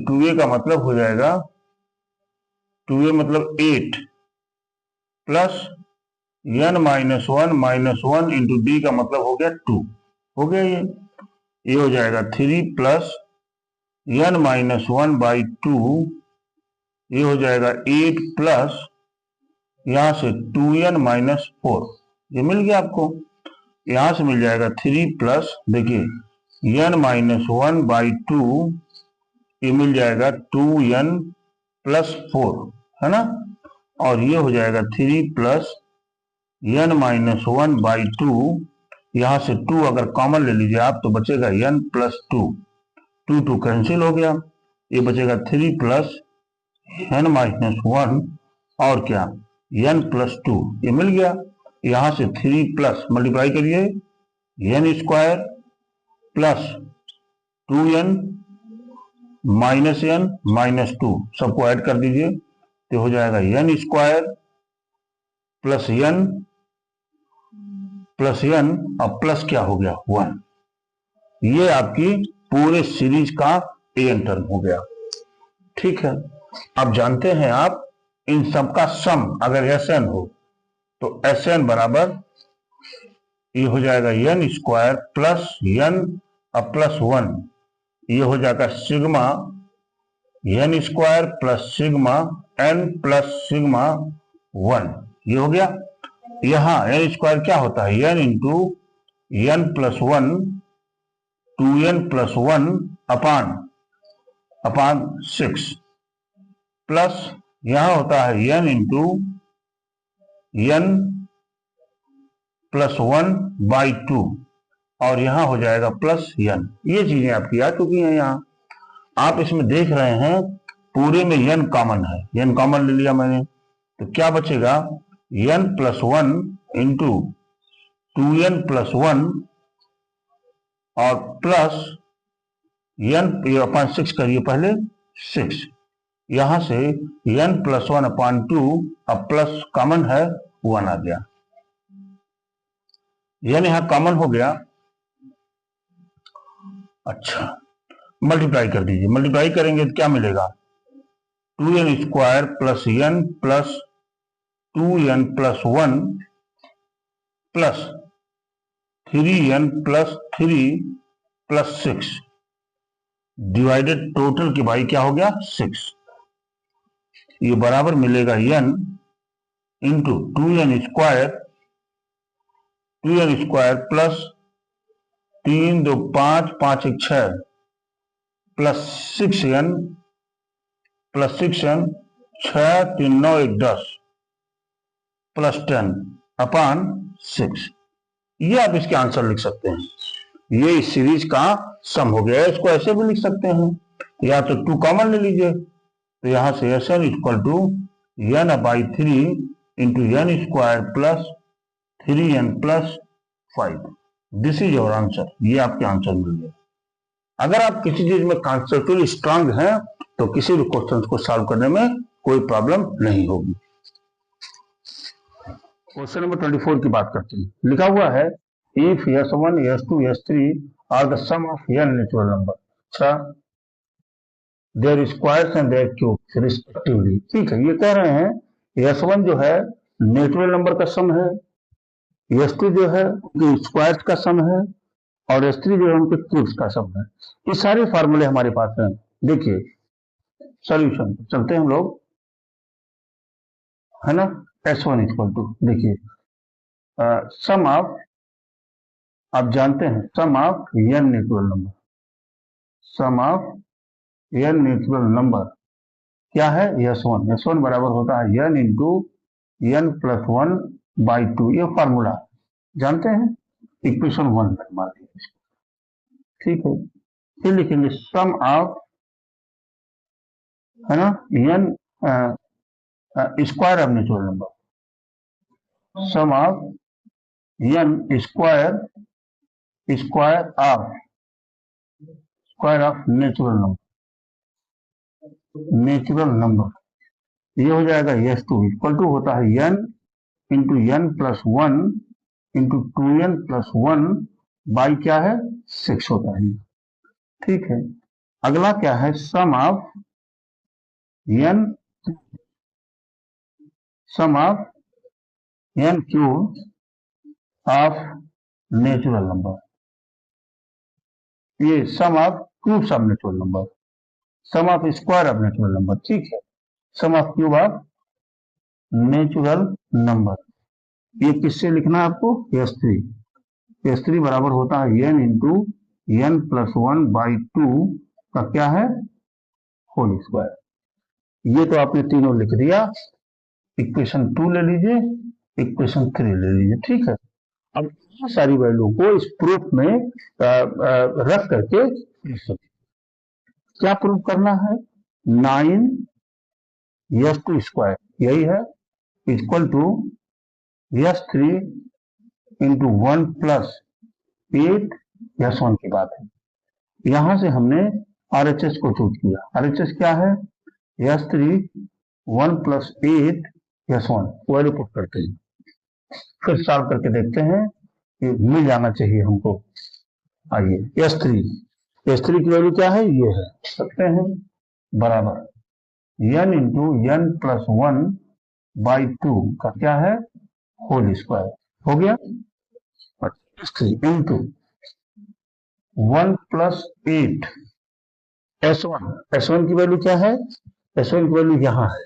Speaker 1: 2a का मतलब हो जाएगा 2a मतलब 8 प्लस n - 1 इंटू d का मतलब हो गया 2, हो गया ये हो जाएगा 3 प्लस n - 1/2, ये हो जाएगा 8 प्लस यहां से 2n - 4, ये मिल गया आपको। यहां से मिल जाएगा 3 प्लस देखिए n - 1/2, ये मिल जाएगा 2n + 4, है ना। और ये हो जाएगा 3 प्लस n - 1/2, यहां से 2 अगर कॉमन ले लीजिए आप तो बचेगा n + 2, 2 कैंसिल हो गया, ये बचेगा 3 प्लस n - 1 और क्या n + 2, ये मिल गया। यहां से 3 प्लस मल्टीप्लाई करिए n² प्लस 2n -n - 2 सबको ऐड कर दीजिए तो हो जाएगा n² plus n plus n, अब प्लस क्या हो गया 1, ये आपकी पूरे सीरीज का an टर्म हो गया। ठीक है, अब जानते हैं आप इन सबका सम अगर Sn हो तो Sn बराबर ये हो जाएगा n² प्लस n प्लस 1, ये हो जाएगा sigma n² plus sigma n plus sigma 1, ये हो गया। यहां n² क्या होता है n into n plus 1, 2n plus 1 upon 6 plus यहां होता है n इंटू n प्लस 1/2 और यहां हो जाएगा प्लस n। ये चीजें आपकी आ चुकी हैं। यहां आप इसमें देख रहे हैं पूरे में n कॉमन है, n कॉमन ले लिया मैंने, तो क्या बचेगा n plus 1 into 2n plus 1 और प्लस n अपॉन 6 करिए पहले 6, यहां से n प्लस 1/2 अब प्लस कॉमन है 1 आ गया, n यहां कॉमन हो गया। अच्छा मल्टीप्लाई कर दीजिए, मल्टीप्लाई करेंगे तो क्या मिलेगा 2n square plus n plus 2n plus 1 plus 3n plus 3 plus 6 divided total की भाई क्या हो गया 6, ये बराबर मिलेगा n into 2n square plus 3 2 5 5 1 6 plus 6n 6 3 9 1 10 plus 10 upon 6। ये आप इसके आंसर लिख सकते हैं, ये इस सीरीज का सम हो गया। इसको ऐसे भी लिख सकते हैं, या तो 2 कॉमन ले लीजिए, तो यहां से Sn equal to n/3 into n square plus 3n plus 5। This is your answer, ये आपके आंसर मिल गए। अगर आप किसी चीज में कॉन्सेप्चुअली स्ट्रांग हैं तो किसी भी क्वेश्चन को सॉल्व करने में कोई प्रॉब्लम नहीं होगी। क्वेश्चन नंबर 24 की बात करते हैं। लिखा हुआ है if S1 S2 S3 are the sum of n natural number, अच्छा their squares and their cubes respectively. ठीक है, ये कह रहे हैं S1 जो है नेचुरल नंबर का सम है, S2 जो है उनके स्क्वायर्स का सम है, और S3 जो है उनके क्यूब्स का सम है। ये सारे फार्मूले हमारे पास हैं। देखिए सॉल्यूशन चलते हैं हम लोग, है ना। S1 इक्वल टू देखिए सम ऑफ, आप जानते हैं sum of n natural number, sum of n natural number क्या है S1 बराबर होता है n इंटू n प्लस 1/2। ये फार्मूला जानते हैं, इक्वेशन 1 मान लीजिए, ठीक है। फिर लिखेंगे सम ऑफ, है ना, n square of natural number, sum of n square of natural number, ये हो जाएगा S2 इक्वल टू होता है n into n plus 1 into 2n plus 1 by क्या है 6 होता है, ठीक है। अगला क्या है sum of n cube of natural number, ये sum of cubes of natural number, sum of square of natural number, ठीक है, sum of cube of natural number. ये किससे लिखना है आपको S3 बराबर होता है n इंटू n प्लस 1/2 का क्या है होल स्क्वायर। ये तो आपने तीनों लिख दिया, इक्वेशन 2 ले लीजिए, इक्वेशन 3 ले लीजिए, ठीक है। अब सारी वैल्यू को इस प्रूफ में रख करके क्या प्रूफ करना है 9s2 स्क्वायर, यही है, equal to S3 into 1 plus 8 S1 की बात है। यहां से हमने RHS को चूज किया, RHS क्या है S3 1 plus 8 S1, value put करते हैं, फिर सॉल्व करके देखते हैं कि मिल जाना चाहिए हमको। आइए S3 की वैल्यू क्या है, ये है, सकते हैं बराबर n इंटू n प्लस 1/2 का क्या है होल स्क्वायर, हो गया। S3 इंटू 1 प्लस 8 S1 की वैल्यू क्या है, S1 की वैल्यू यहां है,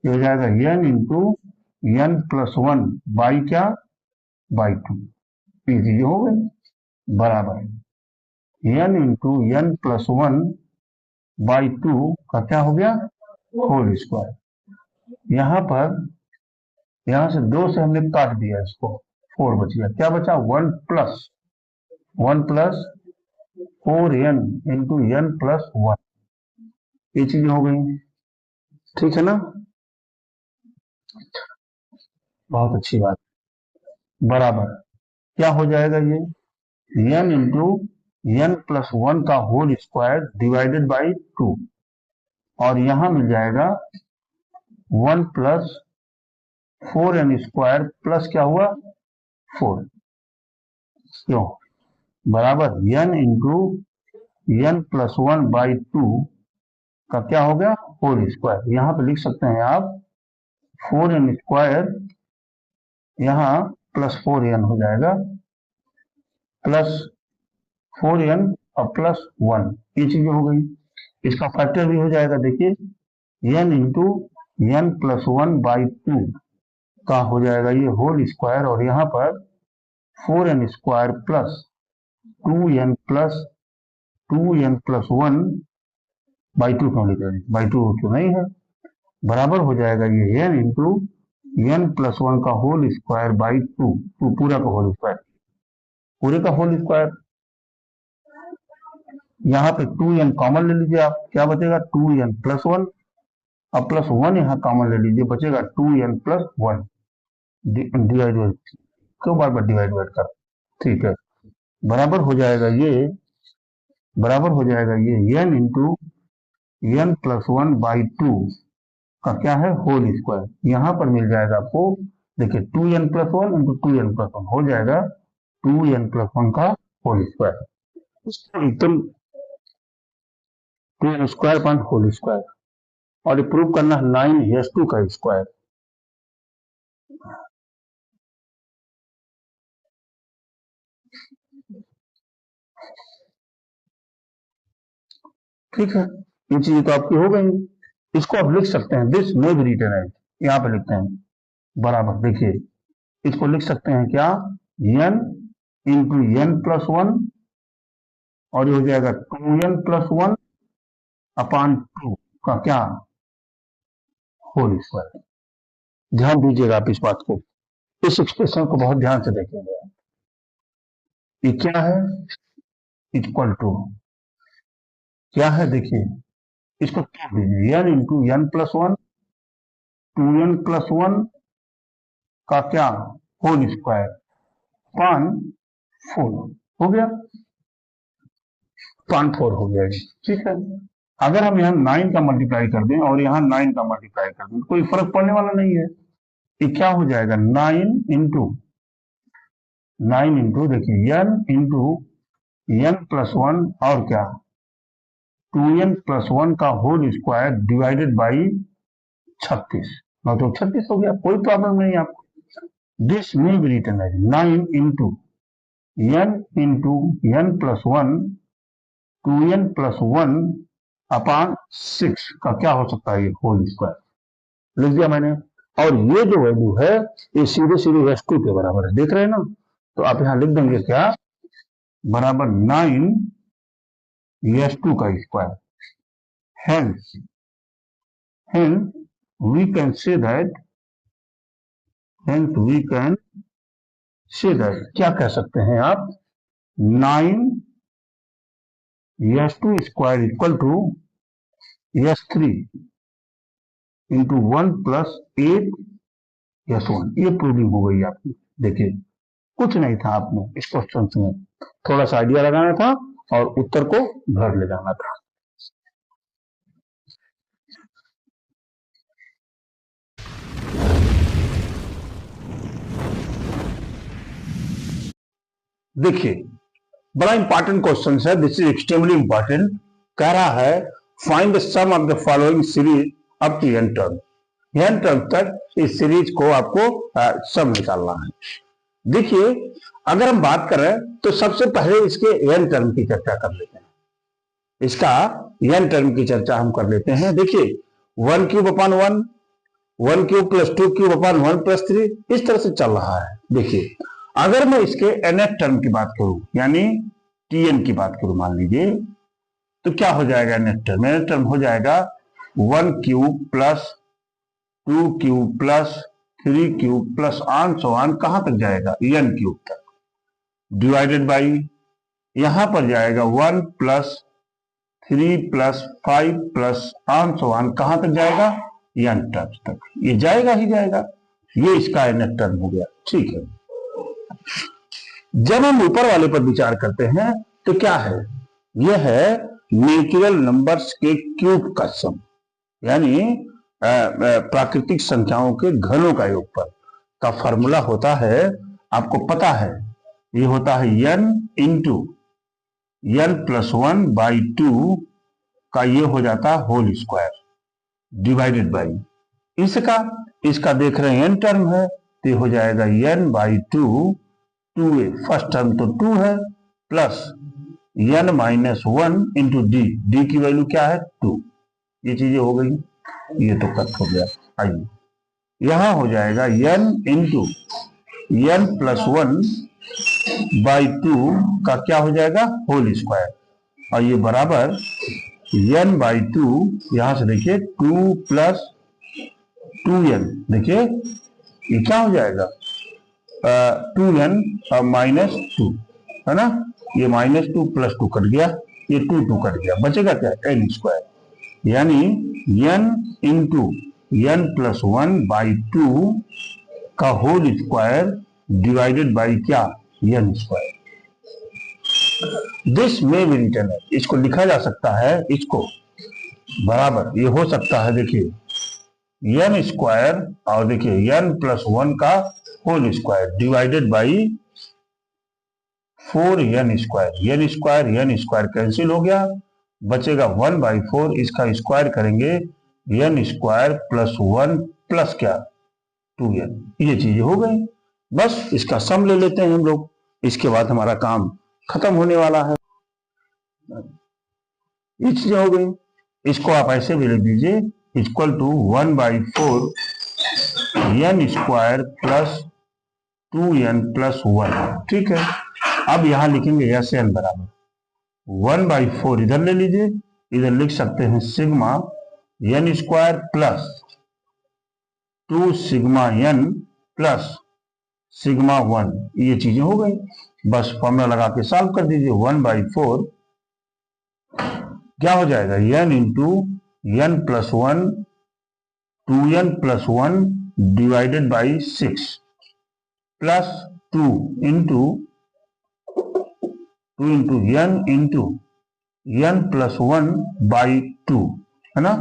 Speaker 1: ये हो जाएगा n into n plus 1 by क्या बाई 2, ये हो गए बराबर n इंटू n प्लस 1/2 का क्या हो गया होल स्क्वायर। यहां पर यहां से 2 से हमने काट दिया इसको, 4 बच गया, क्या बचा 1 plus 4n into n plus 1, ये चीजें हो गई, ठीक है ना, बहुत अच्छी बात, बराबर क्या हो जाएगा ये n इंटू n प्लस 1 का होल स्क्वायर डिवाइडेड बाई 2, और यहां मिल जाएगा 1 प्लस 4n स्क्वायर प्लस क्या हुआ 4, क्यों, बराबर n into n plus 1 by 2 का क्या हो गया होल स्क्वायर, यहां पे लिख सकते हैं आप 4n स्क्वायर, यहां प्लस 4n हो जाएगा, प्लस 4n और प्लस 1, ये चीजें हो गई, इसका फैक्टर भी हो जाएगा, देखिए n into n plus 1 by 2 का हो जाएगा ये होल स्क्वायर, और यहाँ पर 4n square plus 2n plus 1 by 2 क्यों लिख रहे हैं, बाई 2 तो नहीं है, बराबर हो जाएगा ये n इंटू n प्लस 1 का होल स्क्वायर बाई 2, पूरा का होल स्क्वायर, पूरे का होल स्क्वायर, यहाँ पे 2n कॉमन ले लीजिए आप, क्या बचेगा 2n प्लस 1, अब प्लस 1 यहाँ कॉमन ले लीजिए, बचेगा 2n प्लस 1, डिवाइड, क्यों बार बार डिवाइड कर, ठीक है, बराबर हो जाएगा ये, बराबर हो जाएगा ये n into n plus 1 by 2 का क्या है होल स्क्वायर, यहां पर मिल जाएगा आपको, देखिए 2n plus 1 into 2n plus 1 हो जाएगा 2n प्लस 1 का होल स्क्वायर, एकदम 2n square point whole square, और ये प्रूव करना है 9s2 का स्क्वायर, ठीक है, ये चीजें तो आपकी हो गई, इसको आप लिख सकते हैं this may be written as, यहाँ पे लिखते हैं बराबर, देखिए इसको लिख सकते हैं क्या n इंटू n प्लस 1, और ये हो जाएगा 2n प्लस 1 अपान 2 का क्या होल स्क्वायर, ध्यान दीजिएगा आप इस बात को, इस एक्सप्रेशन को बहुत ध्यान से देखेंगे, ये क्या है इक्वल टू क्या है, देखिए इसको तोड़ दीजिए, n into n plus 1 2n plus 1 का क्या होल स्क्वायर पान 4 हो गया, पान 4 हो गया, ठीक है, अगर हम यहाँ 9 का मल्टीप्लाई कर दें और यहाँ 9 का मल्टीप्लाई कर दें, कोई फर्क पड़ने वाला नहीं है, ये क्या हो जाएगा 9 इंटू देखिए n इंटू n प्लस 1 और क्या 2n प्लस 1 का होल स्क्वायर डिवाइडेड बाई 36, मतलब 36 हो गया, कोई प्रॉब्लम नहीं आपको, this may be written as 9 into n plus 1 2n plus 1 upon 6 का क्या हो सकता है ये होल स्क्वायर, लिख दिया मैंने, और ये जो वैल्यू है ये सीधे सीधे s2 के बराबर है, देख रहे हैं ना, तो आप यहां लिख देंगे क्या बराबर 9 s2 का square, hence we can say that क्या कह सकते हैं आप 9 s2 square equal to s3 into 1 plus 8 s1, ये प्रूविंग हो गई आपकी, देखिए कुछ नहीं था, आपने इस क्वेश्चन में थोड़ा सा आइडिया लगाना था और उत्तर को घर ले जाना था, देखिए बड़ा इंपॉर्टेंट क्वेश्चन है, दिस इज एक्सट्रीमली इंपॉर्टेंट, कह रहा है find the sum of the following series up to n term, n term तक इस सीरीज को आपको सम निकालना है, देखिए अगर हम बात कर रहे हैं तो सबसे पहले इसके n टर्म की चर्चा कर लेते हैं, इसका n टर्म की चर्चा हम कर लेते हैं, देखिए 1 क्यूब अपान 1 क्यूब प्लस 2 क्यूब अपान 1 प्लस 3, इस तरह से चल रहा है, देखिए अगर मैं इसके nth टर्म की बात करूं यानी tn की बात करूं मान लीजिए, तो क्या हो जाएगा nth टर्म हो जाएगा 1 cube plus 2 cube plus 3 cube plus आन सो आन कहां तक जाएगा, n क्यूब तक, डिवाइडेड बाई यहां पर जाएगा 1 प्लस 3 प्लस 5 प्लस आन सो आन कहां तक जाएगा, n टर्म्स तक, ये जाएगा ही जाएगा। ये इसका nth टर्म हो गया। ठीक है, जब हम ऊपर वाले पर विचार करते हैं तो क्या है, यह है नेचुरल नंबर्स के क्यूब का सम, यानी प्राकृतिक संख्याओं के घनों का योगफल का फॉर्मूला होता है, आपको पता है, ये होता है n into n plus 1 by 2 का ये हो जाता है होल स्क्वायर डिवाइडेड बाई इसका देख रहे हैं n टर्म है तो ये हो जाएगा n by 2, 2a first term तो 2 है, plus n minus 1 into D की वैल्यू क्या है 2, ये चीजें हो गई, ये तो कट हो गया। आइए यहां हो जाएगा n into n plus 1 by 2 का क्या हो जाएगा होल स्क्वायर, और ये बराबर n बाई 2, यहां से देखिए 2 प्लस 2n, देखिए ये क्या हो जाएगा 2n माइनस 2 है ना, ये माइनस 2 प्लस 2 कट गया, ये 2 कट गया, बचेगा क्या n स्क्वायर, यानी n into n plus 1 by 2 का होल स्क्वायर डिवाइडेड बाई क्या n स्क्वायर। दिस में बी रिटन है, इसको लिखा जा सकता है, इसको बराबर ये हो सकता है, देखिए n स्क्वायर और देखिए n प्लस 1 का whole square divided by 4n square, n square cancel हो गया, बचेगा 1 बाई 4, इसका स्क्वायर करेंगे n स्क्वायर प्लस 1 प्लस क्या 2n, ये चीजें हो गई। बस इसका सम ले लेते हैं हम लोग, इसके बाद हमारा काम खत्म होने वाला है। ये चीजें हो गई, इसको आप ऐसे भी लिख दीजिए equal to 1 by 4 n square plus 2n plus 1। ठीक है, अब यहां लिखेंगे यस n बराबर 1 बाई 4 इधर ले लीजिए, इधर लिख सकते हैं sigma n square plus 2 sigma n plus sigma 1, ये चीजें हो गई। बस फॉर्मूला लगा के सॉल्व कर दीजिए, 1 बाई 4 क्या हो जाएगा n into n plus 1 2n plus 1 divided by 6 plus 2 into n into n plus 1 by 2 है ना,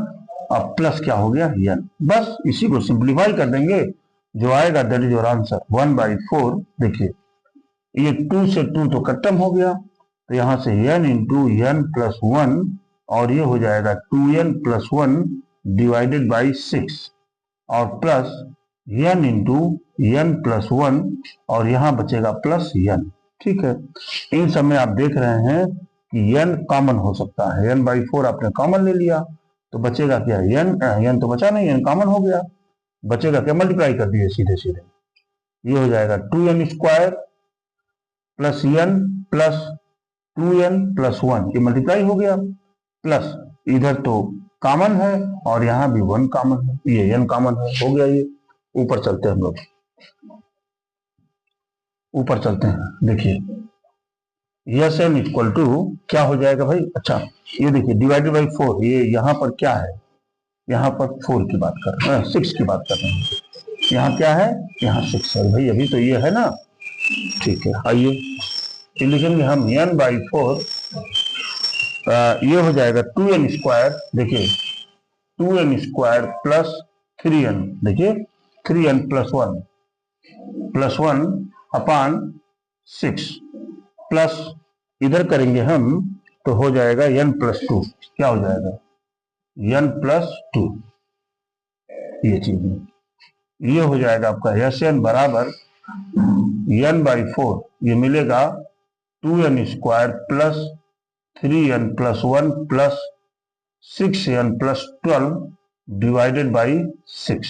Speaker 1: अब प्लस क्या हो गया n, बस इसी को सिंप्लीफाई कर देंगे, जो आएगा that is your answer 1 by 4। देखिए ये 2 से 2 तो खत्म हो गया, तो यहां से n इंटू n प्लस 1 और ये हो जाएगा 2n प्लस 1 डिवाइडेड बाई 6 और plus n into n plus 1 और यहां बचेगा प्लस n। ठीक है, इन सब में आप देख रहे हैं कि n कॉमन हो सकता है, n बाई 4 आपने कॉमन ले लिया तो बचेगा क्या n तो बचा नहीं, n कॉमन हो गया, बचेगा क्या मल्टीप्लाई कर दिए सीधे सीधे, ये हो जाएगा 2n square plus n plus 2n plus 1, ये मल्टीप्लाई हो गया, प्लस इधर तो कॉमन है और यहां भी 1 कॉमन है, ये n कॉमन है, हो गया ये। ऊपर चलते हैं हम लोग, ऊपर चलते हैं, देखिए यस n इक्वल टू क्या हो जाएगा भाई, अच्छा ये देखिए डिवाइडेड बाई 4, ये यहाँ पर क्या है, यहाँ पर 4 की बात कर रहे हैं, 6 की बात कर रहे हैं, यहाँ क्या है, यहाँ 6 है भाई, अभी तो ये है ना। ठीक है, आइए लिखेंगे हम n बाई 4, ये हो जाएगा 2n स्क्वायर, देखिए 2n स्क्वायर प्लस 3n, देखिए 3n प्लस 1 अपान 6 प्लस इधर करेंगे हम तो हो जाएगा n प्लस 2, क्या हो जाएगा n प्लस 2, ये चीज है, ये हो जाएगा आपका यस n बराबर n बाई 4, ये मिलेगा 2n square plus 3n plus 1 plus 6n plus 12 divided by 6,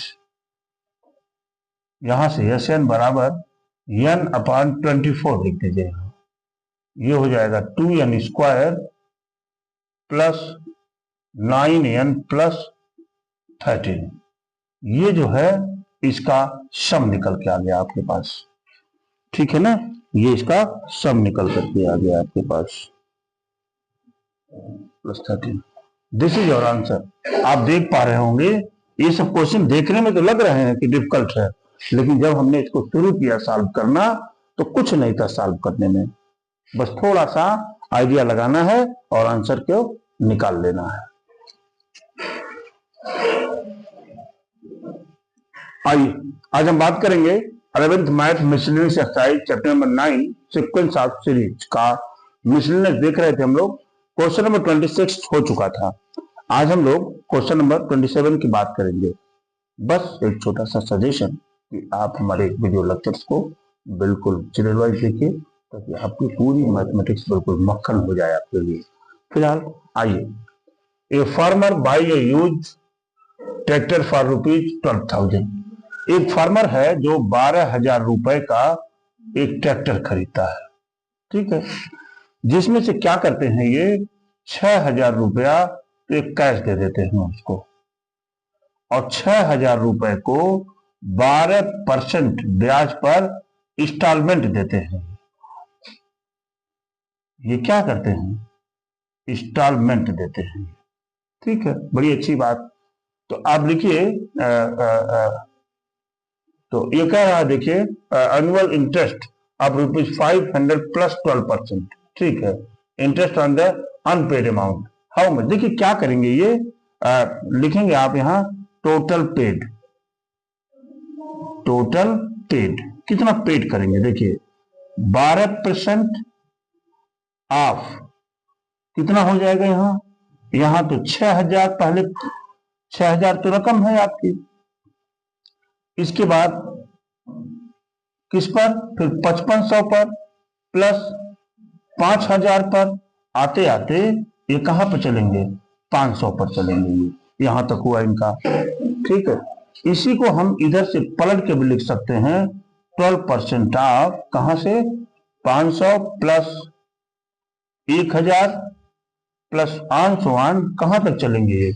Speaker 1: यहां से यस n बराबर n अपान 24 लिख दीजिए, ये हो जाएगा 2n square plus 9n plus 13, ये जो है इसका सम निकल के आ गया आपके पास, ठीक है ना, ये इसका सम निकल करके आ गया आपके पास +13। This is your answer. आप देख पा रहे होंगे ये सब क्वेश्चन देखने में तो लग रहे हैं कि डिफिकल्ट है, लेकिन जब हमने इसको शुरू किया सॉल्व करना तो कुछ नहीं था सॉल्व करने में, बस थोड़ा सा आइडिया लगाना है और आंसर को निकाल लेना है। आइए आज हम बात करेंगे 11th math miscellaneous exercise chapter number 9 sequence of series का मिसलेनियस देख रहे थे हम लोग। क्वेश्चन नंबर 26 हो चुका था, आज हम लोग क्वेश्चन नंबर 27 की बात करेंगे। बस एक छोटा सा सजेशन कि आप हमारे वीडियो लेक्चर्स को बिल्कुल सीरियल वाइज देखिए ताकि आपकी पूरी मैथमेटिक्स बिल्कुल मक्खन हो जाए आपके लिए। फिलहाल आइए, a farmer by A use tractor for ₹12,000। एक फार्मर है जो 12,000 रुपए का एक ट्रैक्टर खरीदता है, ठीक है, जिसमें से क्या करते हैं ये 6,000 रुपया एक कैश दे देते हैं उसको, और 6,000 रुपए को 12% ब्याज पर इंस्टॉलमेंट देते हैं। ये क्या करते हैं, इंस्टॉलमेंट देते हैं, ठीक है, बड़ी अच्छी बात। तो आप लिखिए, तो ये कह रहा है, देखिए एनुअल इंटरेस्ट ऑफ ₹500 प्लस 12%, ठीक है, interest on the unpaid amount how much. देखिए क्या करेंगे ये, लिखेंगे आप यहाँ टोटल पेड, टोटल पेड कितना पेड करेंगे, देखिए 12% ऑफ कितना हो जाएगा यहाँ, यहाँ तो 6,000, पहले 6,000 तो रकम है आपकी, इसके बाद किस पर, फिर 5500 पर प्लस 5,000 पर, आते आते ये कहां पर चलेंगे, 500 पर चलेंगे, ये यहां तक हुआ इनका, ठीक है। इसी को हम इधर से पलट के भी लिख सकते हैं 12% ऑफ, कहां से, 500 प्लस 1,000 प्लस 500 कहां तक चलेंगे ये,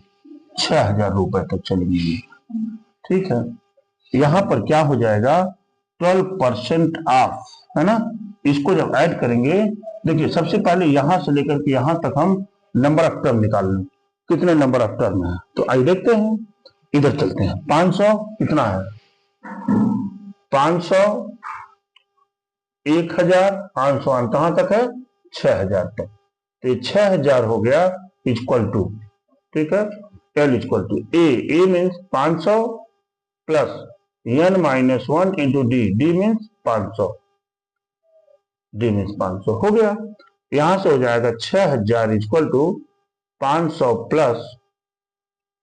Speaker 1: 6,000 रुपए तक चलेंगे ये, ठीक है। यहां पर क्या हो जाएगा 12% ऑफ, है ना। इसको जब ऐड करेंगे, देखिए सबसे पहले यहां से लेकर के यहां तक हम नंबर ऑफ टर्म निकाल लें, कितने नंबर ऑफ टर्म है, तो आइए देखते हैं, इधर चलते हैं। 500 कितना है, 500, 1,000, 500 कहां तक है, 6,000 तक, तो 6,000 हो गया इक्वल टू, ठीक है, L equal to A means 500 plus n-1 into D means 500, D means 500 हो गया। यहां से हो जाएगा 6,000 equal to 500 plus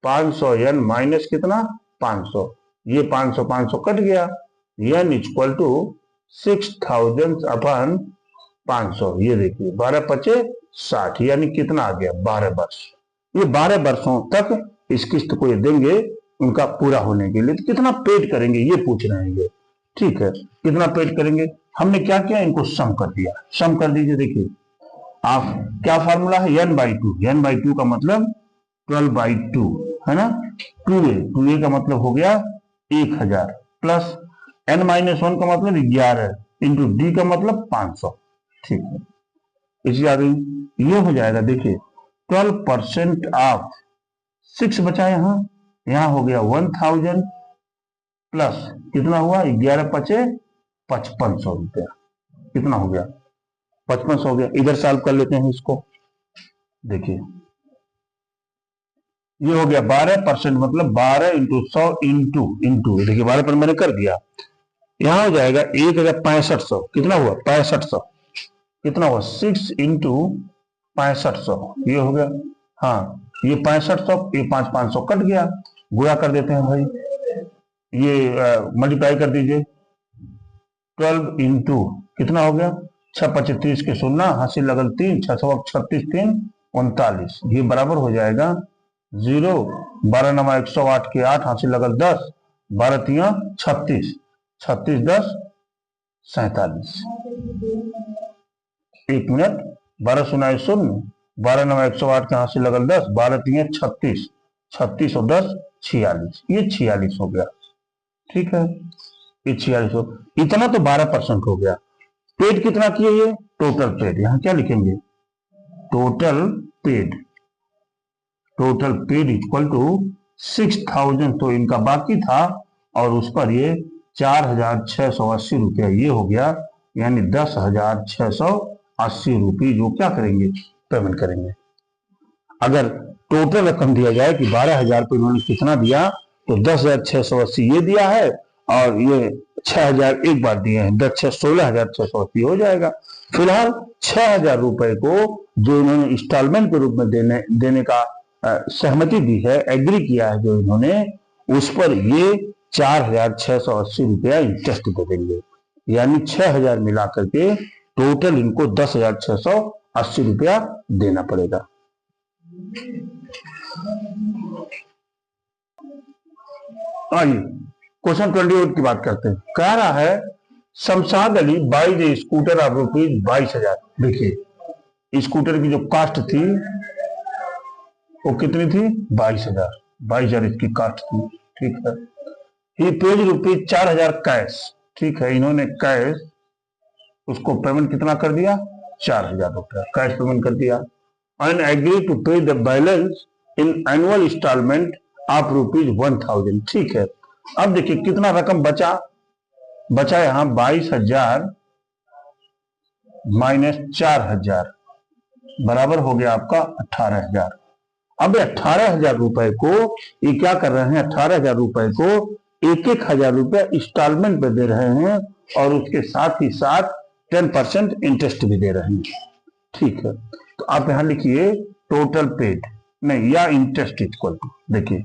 Speaker 1: 500 n minus कितना 500, ये 500 कट गया, n इक्वल टू 6,000 अपन 500, ये देखिए 12×5 = 60, यानी कितना आ गया 12 वर्ष। ये 12 वर्षों तक इस किस्त को ये देंगे उनका पूरा होने के लिए। तो कितना पेड करेंगे ये पूछ रहे हैं ये, ठीक है, कितना पेड करेंगे। हमने क्या किया, इनको सम कर दिया, सम कर दीजिए। देखिए आप क्या फार्मूला है, n/2, n/2 का मतलब 12/2 है ना, 2a का मतलब हो गया 1,000 प्लस n-1 का मतलब 11 इंटू डी का मतलब 500, ठीक है। इसी आगे ये हो जाएगा, देखिए 12% ऑफ 6 बचा, यहाँ हो गया 1,000 प्लस कितना हुआ 11×5 = 5500 रुपया, कितना हो गया 5500 हो गया। इधर सॉल्व कर लेते हैं इसको, देखिए ये हो गया 12% मतलब 12 इंटू 100 इंटू देखिए 12 पर मैंने कर दिया, यहां हो जाएगा 1,6500, कितना हुआ 6500, कितना हुआ 6 इंटू 6500, ये हो गया, हाँ ये 6500, ये 500 कट गया, गुणा कर देते हैं भाई, ये मल्टीप्लाई कर दीजिए, 12 इंटू कितना हो गया 6×5 = 30 के 0, हासिल लगल 3, 636 3 39, ये बराबर हो जाएगा 0, 12×9 108 के 8, हासिल लगल 10, 12×3 36, 36 10 47, 1 मिनट, 12×0 0, 12×9 108 के हासिल लगल 10, 12×3 36, 36 और 10 46, ये 46 हो गया, ठीक है, ये 4600, इतना तो 12% हो गया। पेड कितना किए ये, टोटल पेड, यहां क्या लिखेंगे, total paid, total paid equal to 6000, तो इनका बाकी था और उस पर ये 4680 रुपया ये हो गया, यानी 10,680 रुपये जो क्या करेंगे, पेमेंट करेंगे। अगर टोटल रकम दिया जाए कि 12,000 रुपये इन्होंने कितना दिया, तो 10,680 ये दिया है और ये 6,000 एक बार दिए हैं, 16,680 हो जाएगा। फिलहाल 6,000 रुपए को जो इन्होंने इंस्टॉलमेंट के रूप में देने का सहमति दी है, एग्री किया है जो इन्होंने, उस पर ये 4,680 रुपया इंटरेस्ट दे देंगे, यानी 6,000 मिला करके टोटल इनको 10,680 रुपया देना पड़ेगा। आइए क्वेश्चन 28 की बात करते हैं। कह रहा है Shamshad Ali by the scooter of rupees 22,000। देखिए स्कूटर की जो कास्ट थी वो कितनी थी, 22,000, 22,000 इसकी कास्ट थी, ठीक है। ही पेज रुपीज 4,000 कैश, ठीक है, इन्होंने कैश उसको पेमेंट कितना कर दिया, 4,000 रुपया कैश पेमेंट कर दिया। And agree to pay the balance in annual instalment of rupees 1,000, ठीक है। अब देखिए कितना रकम बचा यहां 22,000 माइनस 4,000 बराबर हो गया आपका 18,000। अब 18,000 रुपए को ये क्या कर रहे हैं, 18,000 रुपए को 1,000 रुपया इंस्टॉलमेंट पे दे रहे हैं और उसके साथ ही साथ 10% इंटरेस्ट भी दे रहे हैं, ठीक है। तो आप यहां लिखिए टोटल पेड नहीं या इंटरेस्ट इक्वल टू, देखिए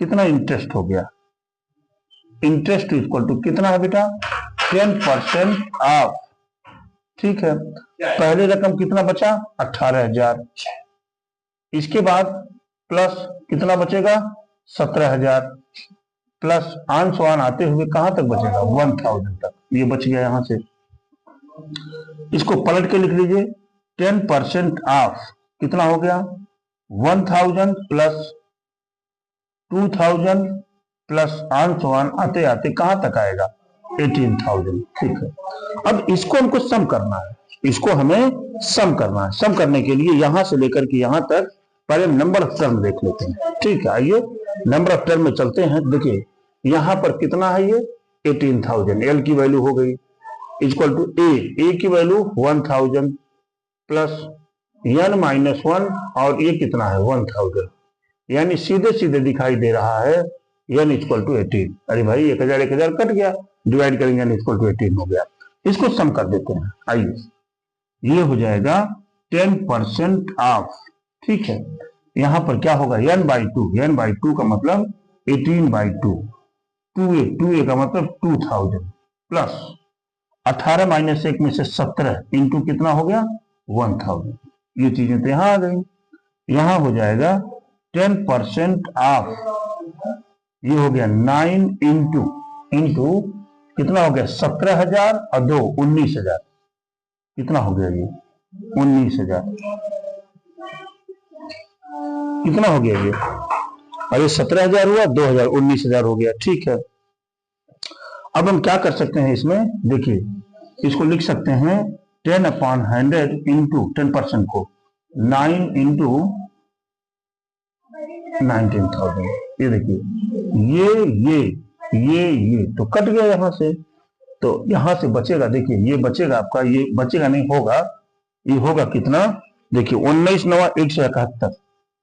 Speaker 1: कितना इंटरेस्ट हो गया, इंटरेस्ट इक्वल टू कितना है बेटा, 10% ऑफ, ठीक है। पहले रकम कितना बचा 18,000, इसके बाद प्लस कितना बचेगा 17,000, प्लस आन स्वान आते हुए कहां तक बचेगा 1,000 तक, ये बच गया यहां से। इसको पलट के लिख लीजिए 10% ऑफ कितना हो गया 1,000 प्लस 2,000 प्लस आन स्वान आते आते कहां तक आएगा 18,000, ठीक है। अब इसको हमको सम करना है, इसको हमें सम करना है। सम करने के लिए यहां से लेकर के यहां तक पहले नंबर ऑफ टर्म देख लेते हैं, ठीक है। आइए नंबर ऑफ टर्म में चलते हैं। देखिए यहां पर कितना है ये 18,000, एल की वैल्यू हो गई इक्वल टू ए की वैल्यू 1,000 प्लस n माइनस 1 और ये कितना है 1,000, यानी सीधे सीधे दिखाई दे रहा है n इक्वल टू 18। अरे भाई 1,000 1,000 कट गया, डिवाइड करेंगे n इक्वल टू 18 हो गया। इसको सम कर देते हैं, आइए ये हो जाएगा 10% ऑफ, ठीक है। यहां पर क्या होगा n बाई टू का मतलब 18/2, 2a का मतलब 2,000 प्लस 18 माइनस 1 में से 17 इंटू कितना हो गया 1,000, ये चीजें तो यहां आ गई। यहां हो जाएगा 10% ऑफ, ये हो गया 9 इंटू कितना हो गया 17,000 और 2 19,000, कितना हो गया ये 19,000, कितना हो गया ये, अरे 17,000 हुआ 2,000 19,000 हो गया, ठीक है। अब हम क्या कर सकते हैं इसमें, देखिए इसको लिख सकते हैं 10/100 इंटू 10% को 9 इंटू 19,000, ये देखिए ये तो कट गया यहां से, तो यहां से बचेगा, देखिए ये बचेगा आपका, ये बचेगा नहीं होगा, ये होगा कितना, देखिए 19 9 171,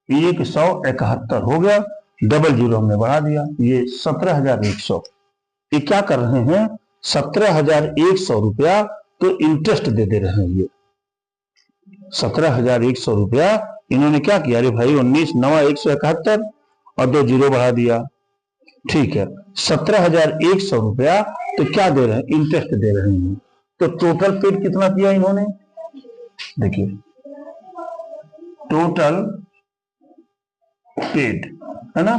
Speaker 1: 171 हो गया, डबल जीरो हमने बढ़ा दिया, ये 17,100। ये क्या कर रहे हैं 17,100 रुपया तो इंटरेस्ट दे रहे हैं, ये 17,100 रुपया इन्होंने क्या किया, अरे भाई 19 9 171 और 2 जीरो बढ़ा दिया, ठीक है। 17,100 रुपया तो क्या दे रहे हैं, इंटरेस्ट दे रहे हैं। तो टोटल पेड कितना किया इन्होंने, देखिए टोटल पेड है ना,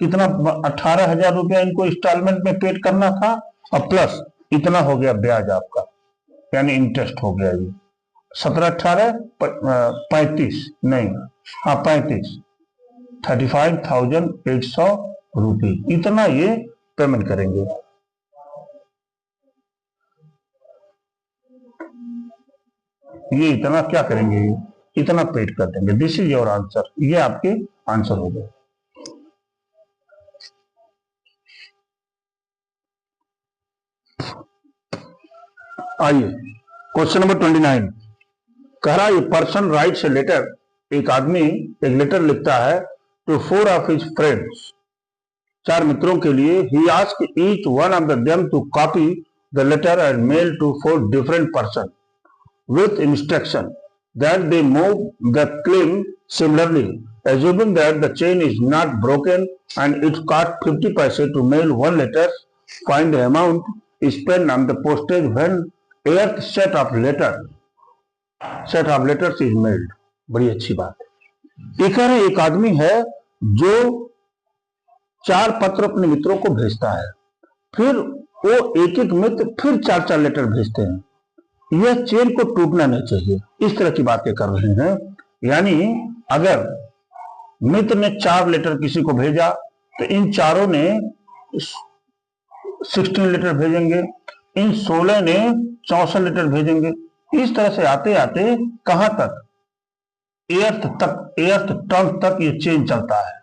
Speaker 1: कितना 18,000 रुपया इनको इंस्टॉलमेंट में पेड करना था और प्लस इतना हो गया ब्याज आपका, यानी इंटरेस्ट हो गया ये 17 18 35 नहीं, हाँ 35 35,800 रुपये, इतना ये पेमेंट करेंगे। ये इतना क्या करेंगे, इतना पेड कर देंगे। दिस इज योर आंसर, ये आपके आंसर हो गए। आइए क्वेश्चन नंबर 29 कह रहा है पर्सन राइट्स ए लेटर, एक आदमी एक लेटर लिखता है टू 4 ऑफ हिज फ्रेंड्स, 4 मित्रों के लिए। He ask each one of them to copy the letter and mail to 4 different person with instruction that they move the claim similarly, assuming that the chain is not broken and it cost 50 paise to mail one letter. Find the amount spent on the postage when eighth set of letters is mailed. बड़ी अच्छी बात है। एक है एक आदमी है जो 4 पत्र अपने मित्रों को भेजता है, फिर वो एक एक मित्र फिर 4 लेटर भेजते हैं। यह चेन को टूटना नहीं चाहिए, इस तरह की बातें कर रहे हैं। यानी अगर मित्र ने 4 लेटर किसी को भेजा तो इन चारों ने 16 लेटर भेजेंगे, इन 16 ने 64 लेटर भेजेंगे। इस तरह से आते आते कहां तक, एर्थ टर्म तक ये चेन चलता है,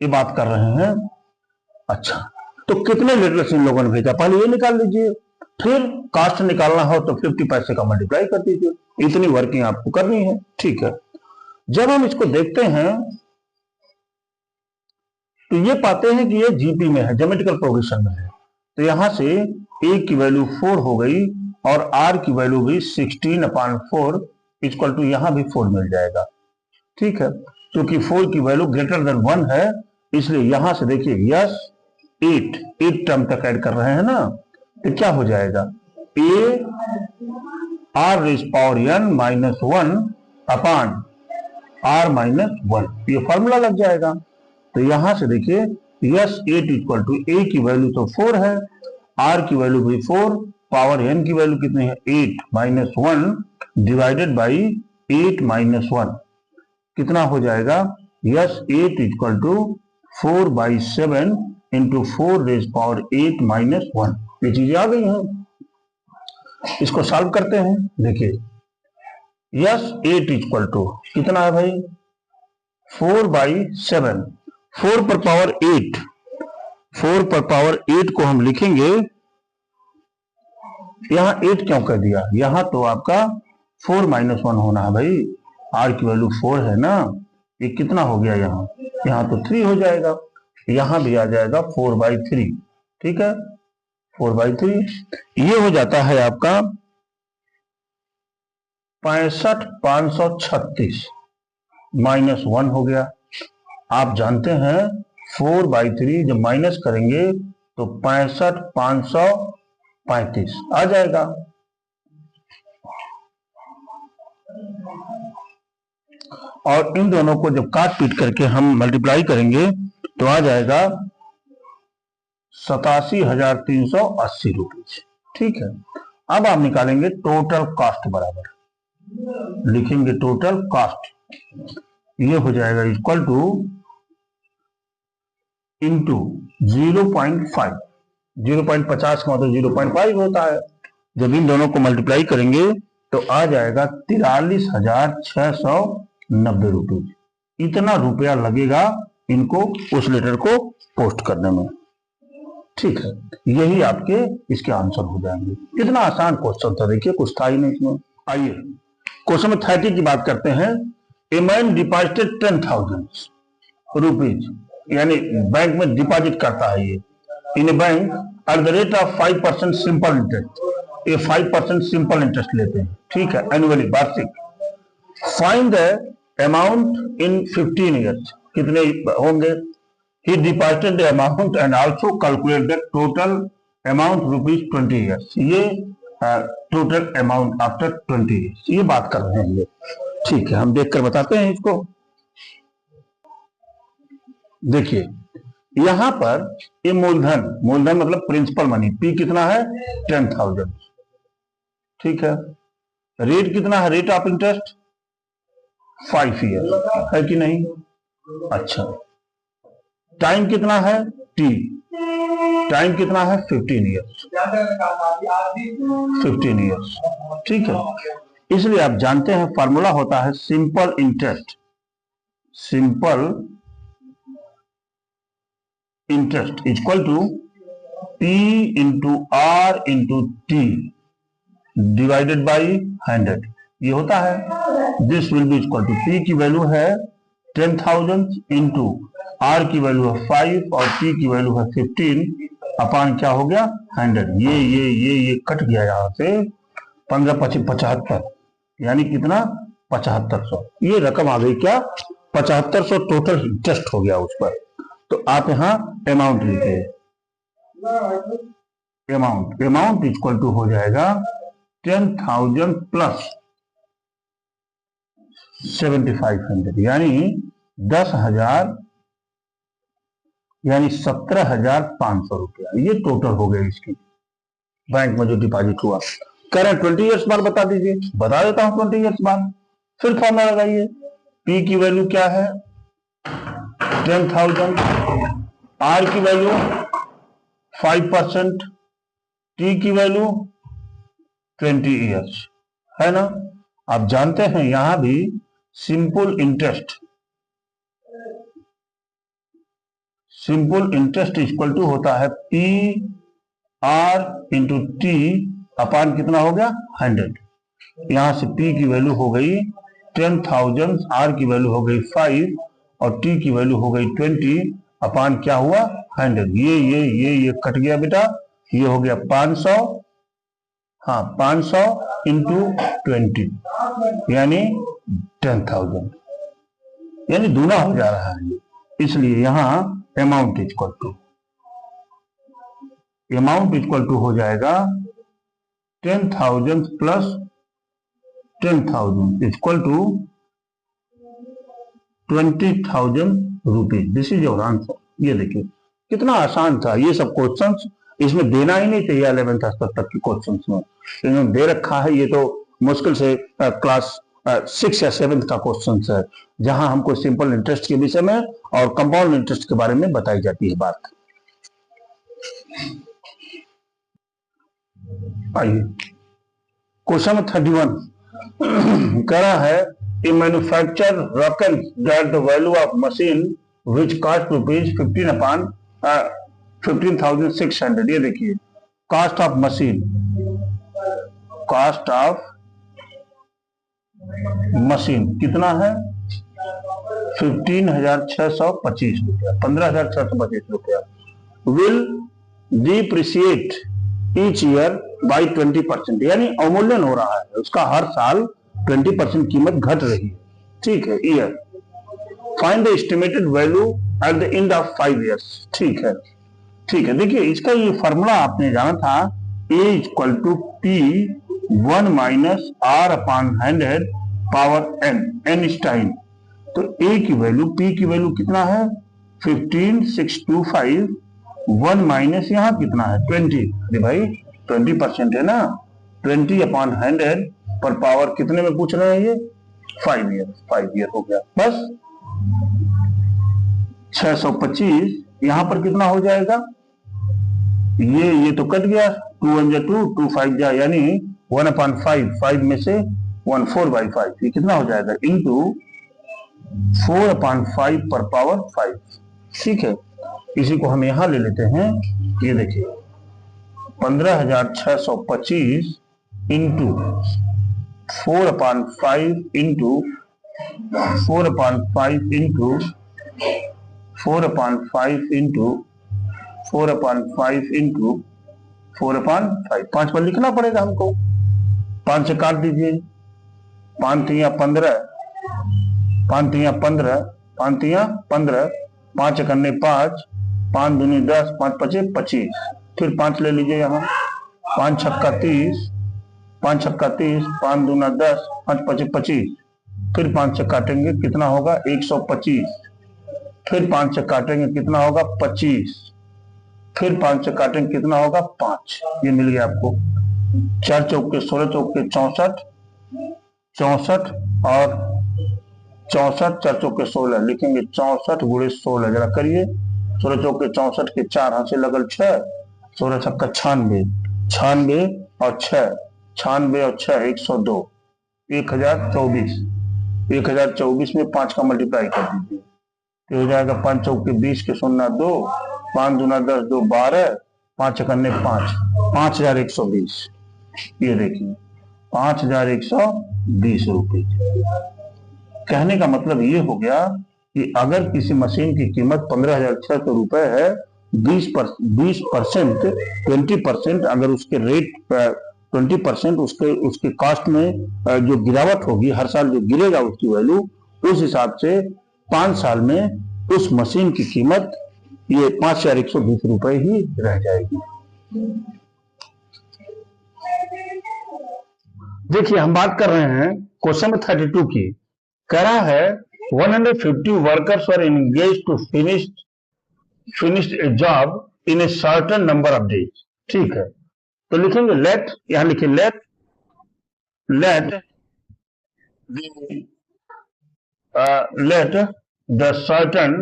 Speaker 1: ये बात कर रहे हैं। अच्छा, तो कितने लेटर्स इन लोगों ने भेजा पहले ये निकाल लीजिए, फिर कास्ट निकालना हो तो 50 पैसे का मल्टीप्लाई कर दीजिए। इतनी वर्किंग आपको करनी है, ठीक है। जब हम इसको देखते हैं तो ये पाते हैं कि ये जीपी में है, ज्योमेट्रिकल प्रोग्रेशन में है। तो यहां से ए की वैल्यू 4 हो गई और आर की वैल्यू भी 16/4 इक्वल टू यहां भी 4 मिल जाएगा, ठीक है। क्योंकि 4 की वैल्यू ग्रेटर देन 1 है, इसलिए यहां से देखिए यस 8 टर्म तक ऐड कर रहे हैं ना, तो क्या हो जाएगा A R raise power n -1 upon r -1, ये फॉर्मूला लग जाएगा। तो यहां से देखिए यस 8 इक्वल टू ए की वैल्यू तो 4 है, r की वैल्यू भी 4, पावर n की वैल्यू कितनी है 8 -1 डिवाइडेड बाई 8 -1 कितना हो जाएगा, S 8 equal to 4/7 into 4 raise power 8 -1। ये चीजें आ गई हैं, इसको सॉल्व करते हैं। देखिए यस 8 इक्वल टू कितना है भाई 4/7, 4 पर पावर 8, 4 पर पावर 8 को हम लिखेंगे, यहां 8 क्यों कर दिया, यहां तो आपका 4 -1 होना है भाई, आर की वैल्यू 4 है ना, ये कितना हो गया यहां तो 3 हो जाएगा, यहां भी आ जाएगा 4/3, ठीक है 4/3। ये हो जाता है आपका 65,536 -1 हो गया। आप जानते हैं 4/3 जब माइनस करेंगे तो 65,535 आ जाएगा। और इन दोनों को जब काट पीट करके हम मल्टीप्लाई करेंगे तो आ जाएगा 87,380 रुपीज, ठीक है। अब आप निकालेंगे टोटल कॉस्ट बराबर, लिखेंगे टोटल कॉस्ट, ये हो जाएगा इक्वल टू इंटू 0.5, 0.50 का मतलब 0.5 होता है। जब इन दोनों को मल्टीप्लाई करेंगे तो आ जाएगा 43,690 रुपीज। इतना रुपया लगेगा इनको उस लेटर को पोस्ट करने में, ठीक है। यही आपके इसके आंसर हो जाएंगे। कितना आसान क्वेश्चन था, देखिए कुछ था ही नहीं इसमें। आइए क्वेश्चन नंबर 30 की बात करते हैं। ए मैन डिपॉजिटेड 10,000 रुपीज, यानी बैंक में डिपॉजिट करता है ये in a bank at the rate of 5% simple interest, ये 5% सिंपल इंटरेस्ट लेते हैं, ठीक है, एनुअली वार्षिक। Find the amount in 15 years, कितने होंगे। He deposited the amount and also calculate the total amount rupees 20 years. ये टोटल अमाउंट आफ्टर 20 years, ये बात कर रहे हैं ये, ठीक है। हम देखकर बताते हैं इसको। देखिए यहां पर ये मूलधन मतलब प्रिंसिपल मनी, पी कितना है 10,000, ठीक है। रेट कितना है, रेट ऑफ इंटरेस्ट 5 ईयर है कि नहीं। अच्छा, टाइम कितना है टी, टाइम कितना है 15 ईयर्स, 15 ईयर्स, ठीक है। इसलिए आप जानते हैं फॉर्मूला होता है simple interest, simple interest equal to P into R into T divided by 100, ये होता है। This will be equal to P की वैल्यू है 10,000 इंटू आर की वैल्यू है 5 और टी की वैल्यू है 15 अपान क्या हो गया 100। ये कट गया यहाँ से 15 25 75, यानी कितना 7500, ये रकम आ गई क्या 7500 टोटल इंटरेस्ट हो गया उस पर। तो आप यहाँ अमाउंट लिखे, अमाउंट इक्वल टू हो जाएगा 10,000 प्लस 7500, यानी 10,000, यानी 17,500 रुपया, ये टोटल हो गया इसकी बैंक में जो डिपॉजिट हुआ। करंट 20 ईयर्स बाद बता दीजिए, बता देता हूं 20 ईयर्स बाद। फिर फॉर्मूला लगाइए, पी की वैल्यू क्या है 10,000, आर की वैल्यू 5%, टी की वैल्यू 20 ईयर्स, है ना। आप जानते हैं यहां भी सिंपल इंटरेस्ट इक्वल टू होता है P R into T upon कितना हो गया 100। यहां से P की वैल्यू हो गई 10,000, आर की वैल्यू हो गई 5 और टी की वैल्यू हो गई 20 अपान क्या हुआ 100। ये कट गया बेटा, ये हो गया 500, हाँ 500 इंटू 20 यानी 10,000, यानी दूना हो जा रहा है। इसलिए यहां अमाउंट इक्वल टू हो जाएगा 10,000 plus 10,000 equal to 20,000 rupees. This is your answer. ये देखिए कितना आसान था ये सब क्वेश्चंस, इसमें देना ही नहीं चाहिए 11th स्तर तक के क्वेश्चंस में, इन्होंने दे रखा है। ये तो मुश्किल से क्लास 6 या 7 का क्वेश्चन है, जहां हमको सिंपल इंटरेस्ट के विषय में और कंपाउंड इंटरेस्ट के बारे में बताई जाती है बात। आइए क्वेश्चन 31 कह रहा है कि manufacture reckons that the value of machine which cost rupees 15,600। ये देखिए कॉस्ट ऑफ मशीन कितना है 15,625 रुपया, 15,625 रुपया। Will depreciate each year by 20%, यानी अवमूल्यन हो रहा है उसका, हर साल 20% कीमत घट रही है, ठीक है। Year find the estimated value at the end of 5 years. ठीक है। देखिए इसका ये फॉर्मूला आपने जाना था A equal to P 1 minus R upon 100 power n इस टाइम। तो A की वैल्यू, P की वैल्यू कितना है 15,625, 1 माइनस यहाँ कितना है 20, अरे भाई 20% है ना, 20 अपान 100 पर पावर कितने में पूछ रहे हैं ये 5 ईयर हो गया। बस 625 यहां पर कितना हो जाएगा, ये तो कट गया, 2 1 जा 2, 2 5 जा, यानी 1/5, 5 में से 1 4/5, ये कितना हो जाएगा इंटू 4/5 पर पावर 5। ठीक है, इसी को हम यहां ले लेते हैं। ये देखिए 15,625 into 4/5 into 4/5 into 4/5 into 4/5 into 4/5, 5 पर लिखना पड़ेगा हमको, 5 से काट दीजिए, 5 3 15, 5 3 15, 5 3 15, 5 करने 5, 5 दूनी 10, 5 5 25, फिर 5 ले लीजिए यहाँ, 5 छक्का 30, 5 छक्का 30, 5 दूना 10, 5 5 25, फिर 5 से काटेंगे कितना होगा 125, फिर 5 से काटेंगे कितना होगा 25, फिर 5 से काटेंगे कितना होगा 5। ये मिल गया आपको, 4 चौके 16 चौके 64, 64 और 64, 4 चौके 16, लिखेंगे 64 गुणे 16, जरा करिए 16 चौके 64 के 4 हाथ से लगल 6, 16 छक्का 96, 96 और 6, 96 और 6 102, 1024, 1024 में 5 का मल्टीप्लाई कर दीजिए तो हो जाएगा 5 चौके 20 के 0 2, 5 दूना 10 2 12, 5 इकन्ने 5, 5120। ये देखिए 5120 रुपये। कहने का मतलब ये हो गया कि अगर किसी मशीन की कीमत 15,600 रुपए है, 20% 20% अगर उसके रेट 20% उसके कॉस्ट में जो गिरावट होगी, हर साल जो गिरेगा उसकी वैल्यू, उस हिसाब से 5 साल में उस मशीन की कीमत ये 5,120 रुपए ही रह जाएगी। देखिए हम बात कर रहे हैं क्वेश्चन नंबर 32 की। कह रहा है 150 workers are engaged to finish a job in a certain number of days. ठीक है, तो लिखेंगे लेट, यहां लिखे let the certain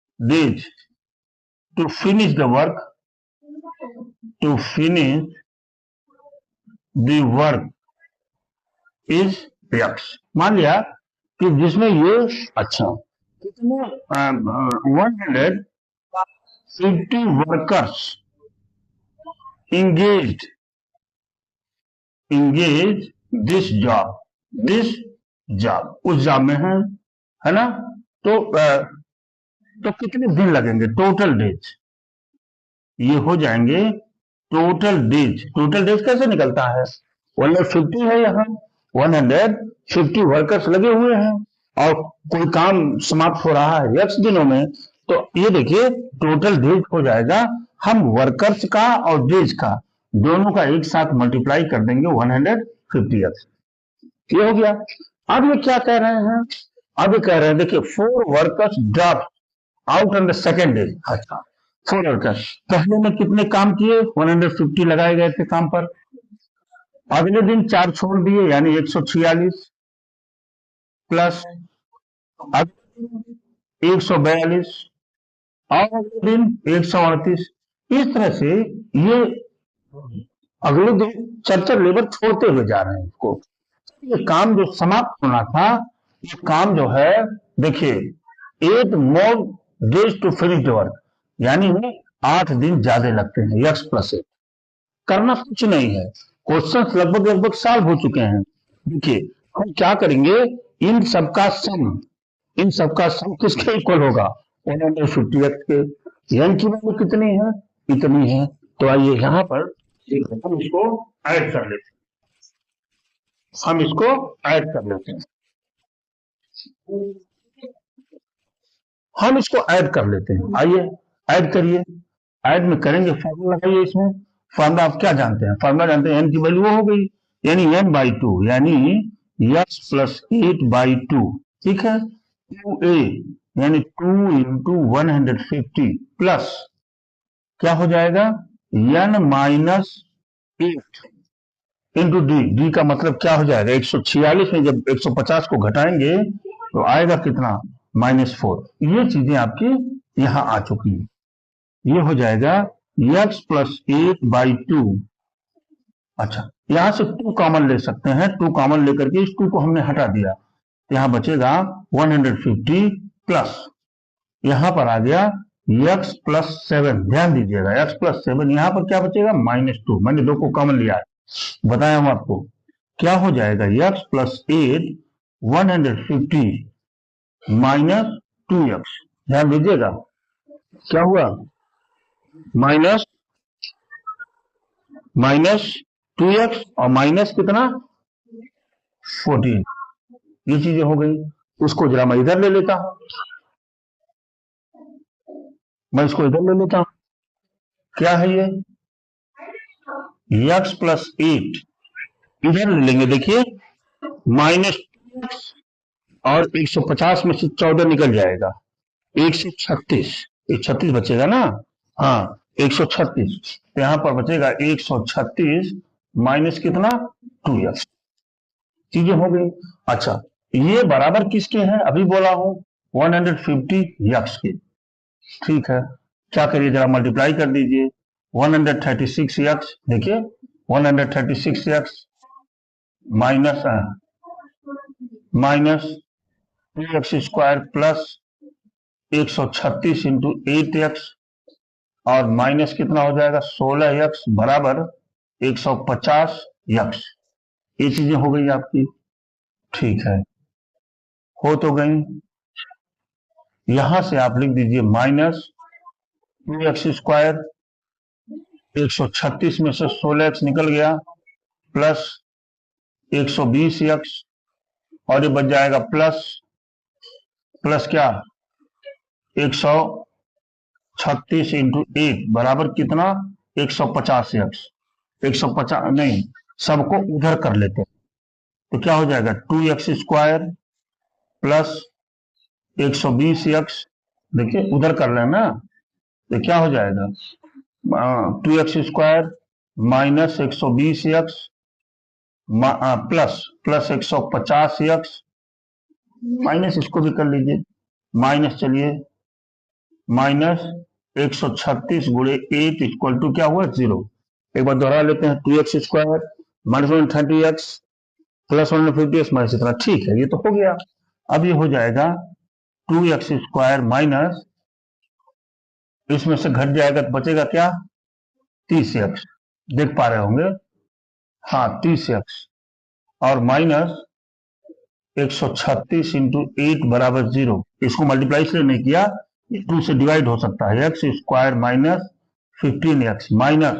Speaker 1: days to finish the work is X। मान लिया कि जिसमें ये अच्छा कितने 150 वर्कर्स engaged दिस जॉब उस जॉब में है ना, तो कितने दिन लगेंगे, टोटल डेज, ये हो जाएंगे टोटल डेज। टोटल डेज कैसे निकलता है, 150 है, यहाँ 150 वर्कर्स लगे हुए हैं और कोई काम समाप्त हो रहा है x दिनों में, तो ये देखिए टोटल डेज हो जाएगा। हम वर्कर्स का और डेज का दोनों का एक साथ मल्टीप्लाई कर देंगे 150x, ये हो गया। अब ये क्या कह रहे हैं, अब ये कह रहे हैं देखिए 4 workers drop out on the second day. अच्छा 4 वर्कर्स पहले में कितने काम किए, 150 लगाए गए थे काम पर, अगले दिन 4 छोड़ दिए यानी 146 प्लस 142 और अगले दिन 138। इस तरह से ये अगले दिन 4 लेबर छोड़ते हुए जा रहे हैं इसको। ये काम जो समाप्त होना था, ये काम जो है देखिए 8 more days to finish the work, यानी 8 दिन ज्यादा लगते हैं, x + 8। करना कुछ नहीं है, क्वेश्चन लगभग सॉल्व हो चुके हैं। देखिए हम क्या करेंगे, इन सबका सम किसके इक्वल होगा, 150x के। n की वैल्यू कितनी है, इतनी है, तो आइए यहाँ पर हम इसको ऐड कर लेते हैं, हम इसको ऐड कर लेते हैं। आइए ऐड करिए, ऐड में करेंगे, फॉर्मूला लगाइए। इसमें फॉर्मूला आप क्या जानते हैं, फॉर्मूला जानते हैं, n की वैल्यू हो गई यानी n/2 यानी x + 8/2। ठीक है, 2a यानी 2 × 150 प्लस क्या हो जाएगा n - 8 × d का मतलब क्या हो जाएगा, 146 में जब 150 को घटाएंगे तो आएगा कितना, -4। ये चीजें आपकी यहां आ चुकी है, ये हो जाएगा x + 8/2। अच्छा यहां से 2 कॉमन ले सकते हैं, 2 कॉमन लेकर के इस 2 को हमने हटा दिया, यहां बचेगा 150 प्लस यहां पर आ गया x + 7। ध्यान दीजिएगा x + 7, यहां पर क्या बचेगा, -2। मैंने 2 को कॉमन लिया है, बताया हूं आपको। क्या हो जाएगा x + 8 150 - 2x। ध्यान दीजिएगा क्या हुआ, -2x और माइनस कितना 14। ये चीजें हो गई, उसको जरा मैं इधर ले लेता हूं, क्या है ये, x + 8 इधर ले लेंगे। देखिए -2x और 150 में से 14 निकल जाएगा, 136, 136 बचेगा ना, हाँ 136, तो यहां पर बचेगा 136 माइनस कितना 2x। चीजें हो गई। अच्छा ये बराबर किसके हैं, अभी बोला हूं 150 यक्स के। ठीक है, क्या करिए जरा मल्टीप्लाई कर दीजिए। 136 यक्स, देखिए 136 x minus minus 2x² plus 136 into 8x, और माइनस कितना हो जाएगा 16x बराबर 150 यक्स। ये चीजें हो गई आपकी। ठीक है, हो तो गई। यहां से आप लिख दीजिए माइनस 2x², 136 में से 16x निकल गया, प्लस 120 यक्स, और ये बच जाएगा प्लस प्लस क्या 136 इंटू 8 बराबर कितना 150 यक्स। 150 नहीं, सबको उधर कर लेते हैं, तो क्या हो जाएगा 2x² प्लस 120 यक्स, देखिए उधर कर लेना, तो क्या हो जाएगा 2x² minus 120 x plus plus 150 x, minus इसको भी कर लीजिए, माइनस चलिए माइनस 136 गुणे 8 इक्वल टू क्या हुआ 0। एक बार दोहरा लेते हैं, 2x² minus 130x plus 150x minus इतना। ठीक है, ये तो हो गया। अब ये हो जाएगा 2x² माइनस, इसमें से घट जाएगा तो बचेगा क्या 30x, देख पा रहे होंगे, हाँ 30x, और माइनस 136 इंटू 8 बराबर 0। इसको मल्टीप्लाई इसलिए नहीं किया, 2 से डिवाइड हो सकता है, x² माइनस 15x माइनस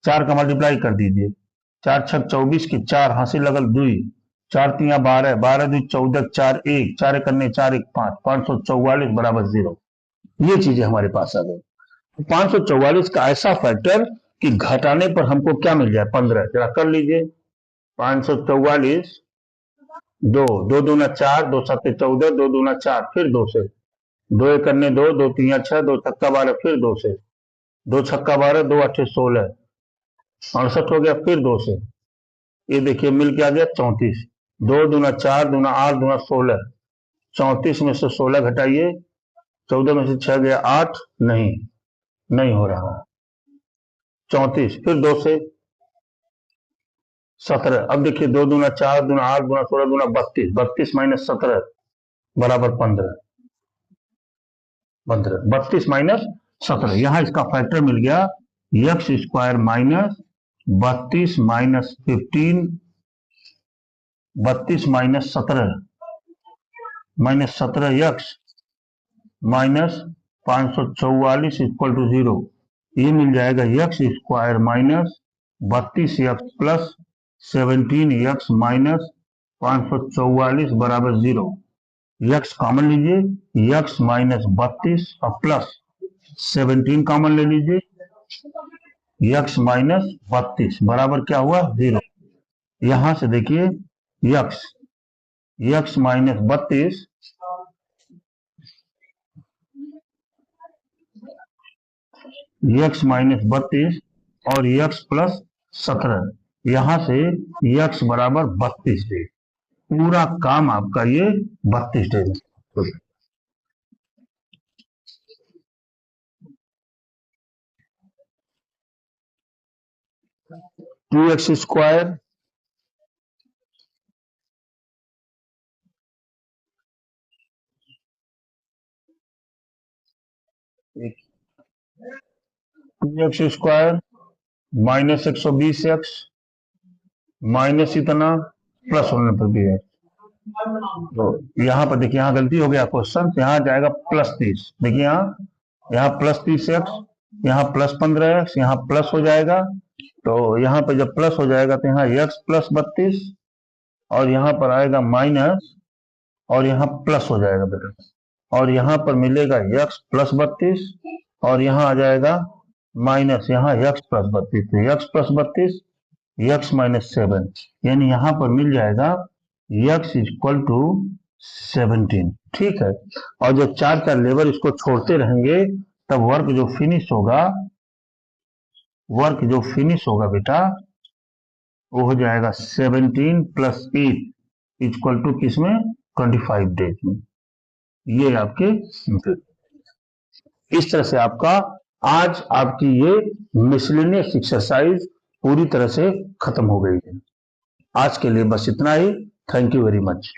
Speaker 1: 4 का मल्टीप्लाई कर दीजिए, 4 छक 24 की 4 हासिल लगल 2, 4 तिया 12, 12 2 14, 4 1, 4 करने 4 1 5, 544 बराबर 0। ये चीजें हमारे पास आ गई। 544 का ऐसा फैक्टर कि घटाने पर हमको क्या मिल जाए 15, जरा कर लीजिए। 544 दो, दो दूना 4, 2 सत्ते 14, 2 दूना 4, फिर 2 से, 2 एक करने 2, 2 तिया 6, 2 छक्का 12, फिर 2 से, 2 छक्का 12, 2 अट्ठे 16, 68 हो गया, फिर 2 से, ये देखिए मिल के आ गया 34, 2 दूना 4 दूना 8 दूना 16, 34 में से 16 घटाइए, 14 में से 6 गया 8, नहीं नहीं हो रहा, 34 फिर 2 से 17। अब देखिए 2 दूना 4 दूना 8 दूना 16 दूना 32, 32 माइनस 17 बराबर 15, 32 माइनस 17, यहां इसका फैक्टर मिल गया x² minus 32 minus 15, 32 minus 17 x minus 544 equal to 0। ये मिल जाएगा x² minus 32 x plus 17 x minus 544 बराबर 0। यक्स कॉमन लीजिए, यक्स माइनस 32 और प्लस 17 कॉमन ले लीजिए, यक्स माइनस 32 बराबर क्या हुआ 0। यहां से देखिए x x minus 32 x minus 32 और यक्स प्लस 17, यहां से यक्स बराबर 32 दे, पूरा काम आपका ये 32 दे। 2x² माइनस 120x माइनस इतना प्लस 150 है, तो यहाँ पर देखिए यहाँ गलती हो गया क्वेश्चन, यहाँ जाएगा प्लस 30, देखिए यहाँ प्लस 30x, यहाँ प्लस 15x, यहाँ प्लस हो जाएगा, तो यहाँ पर जब प्लस हो जाएगा तो यहाँ x प्लस 32 और यहाँ पर आएगा माइनस और यहाँ प्लस हो जाएगा बेटा, और यहाँ पर मिलेगा x प्लस 32 और यहाँ आ जाएगा माइनस, यहाँ x प्लस 32, तो x प्लस 32 x माइनस 7, यानी यहाँ पर मिल जाएगा x इक्वल टू 17। ठीक है, और जब 4 लेबर इसको छोड़ते रहेंगे तब वर्क जो फिनिश होगा बेटा वो हो जाएगा 17 प्लस 8 इक्वल टू किसमें 25 डेज में। ये आपके इस तरह से आपका आज आपकी ये मिसलेनियस एक्सरसाइज पूरी तरह से खत्म हो गई है। आज के लिए बस इतना ही। Thank you very much.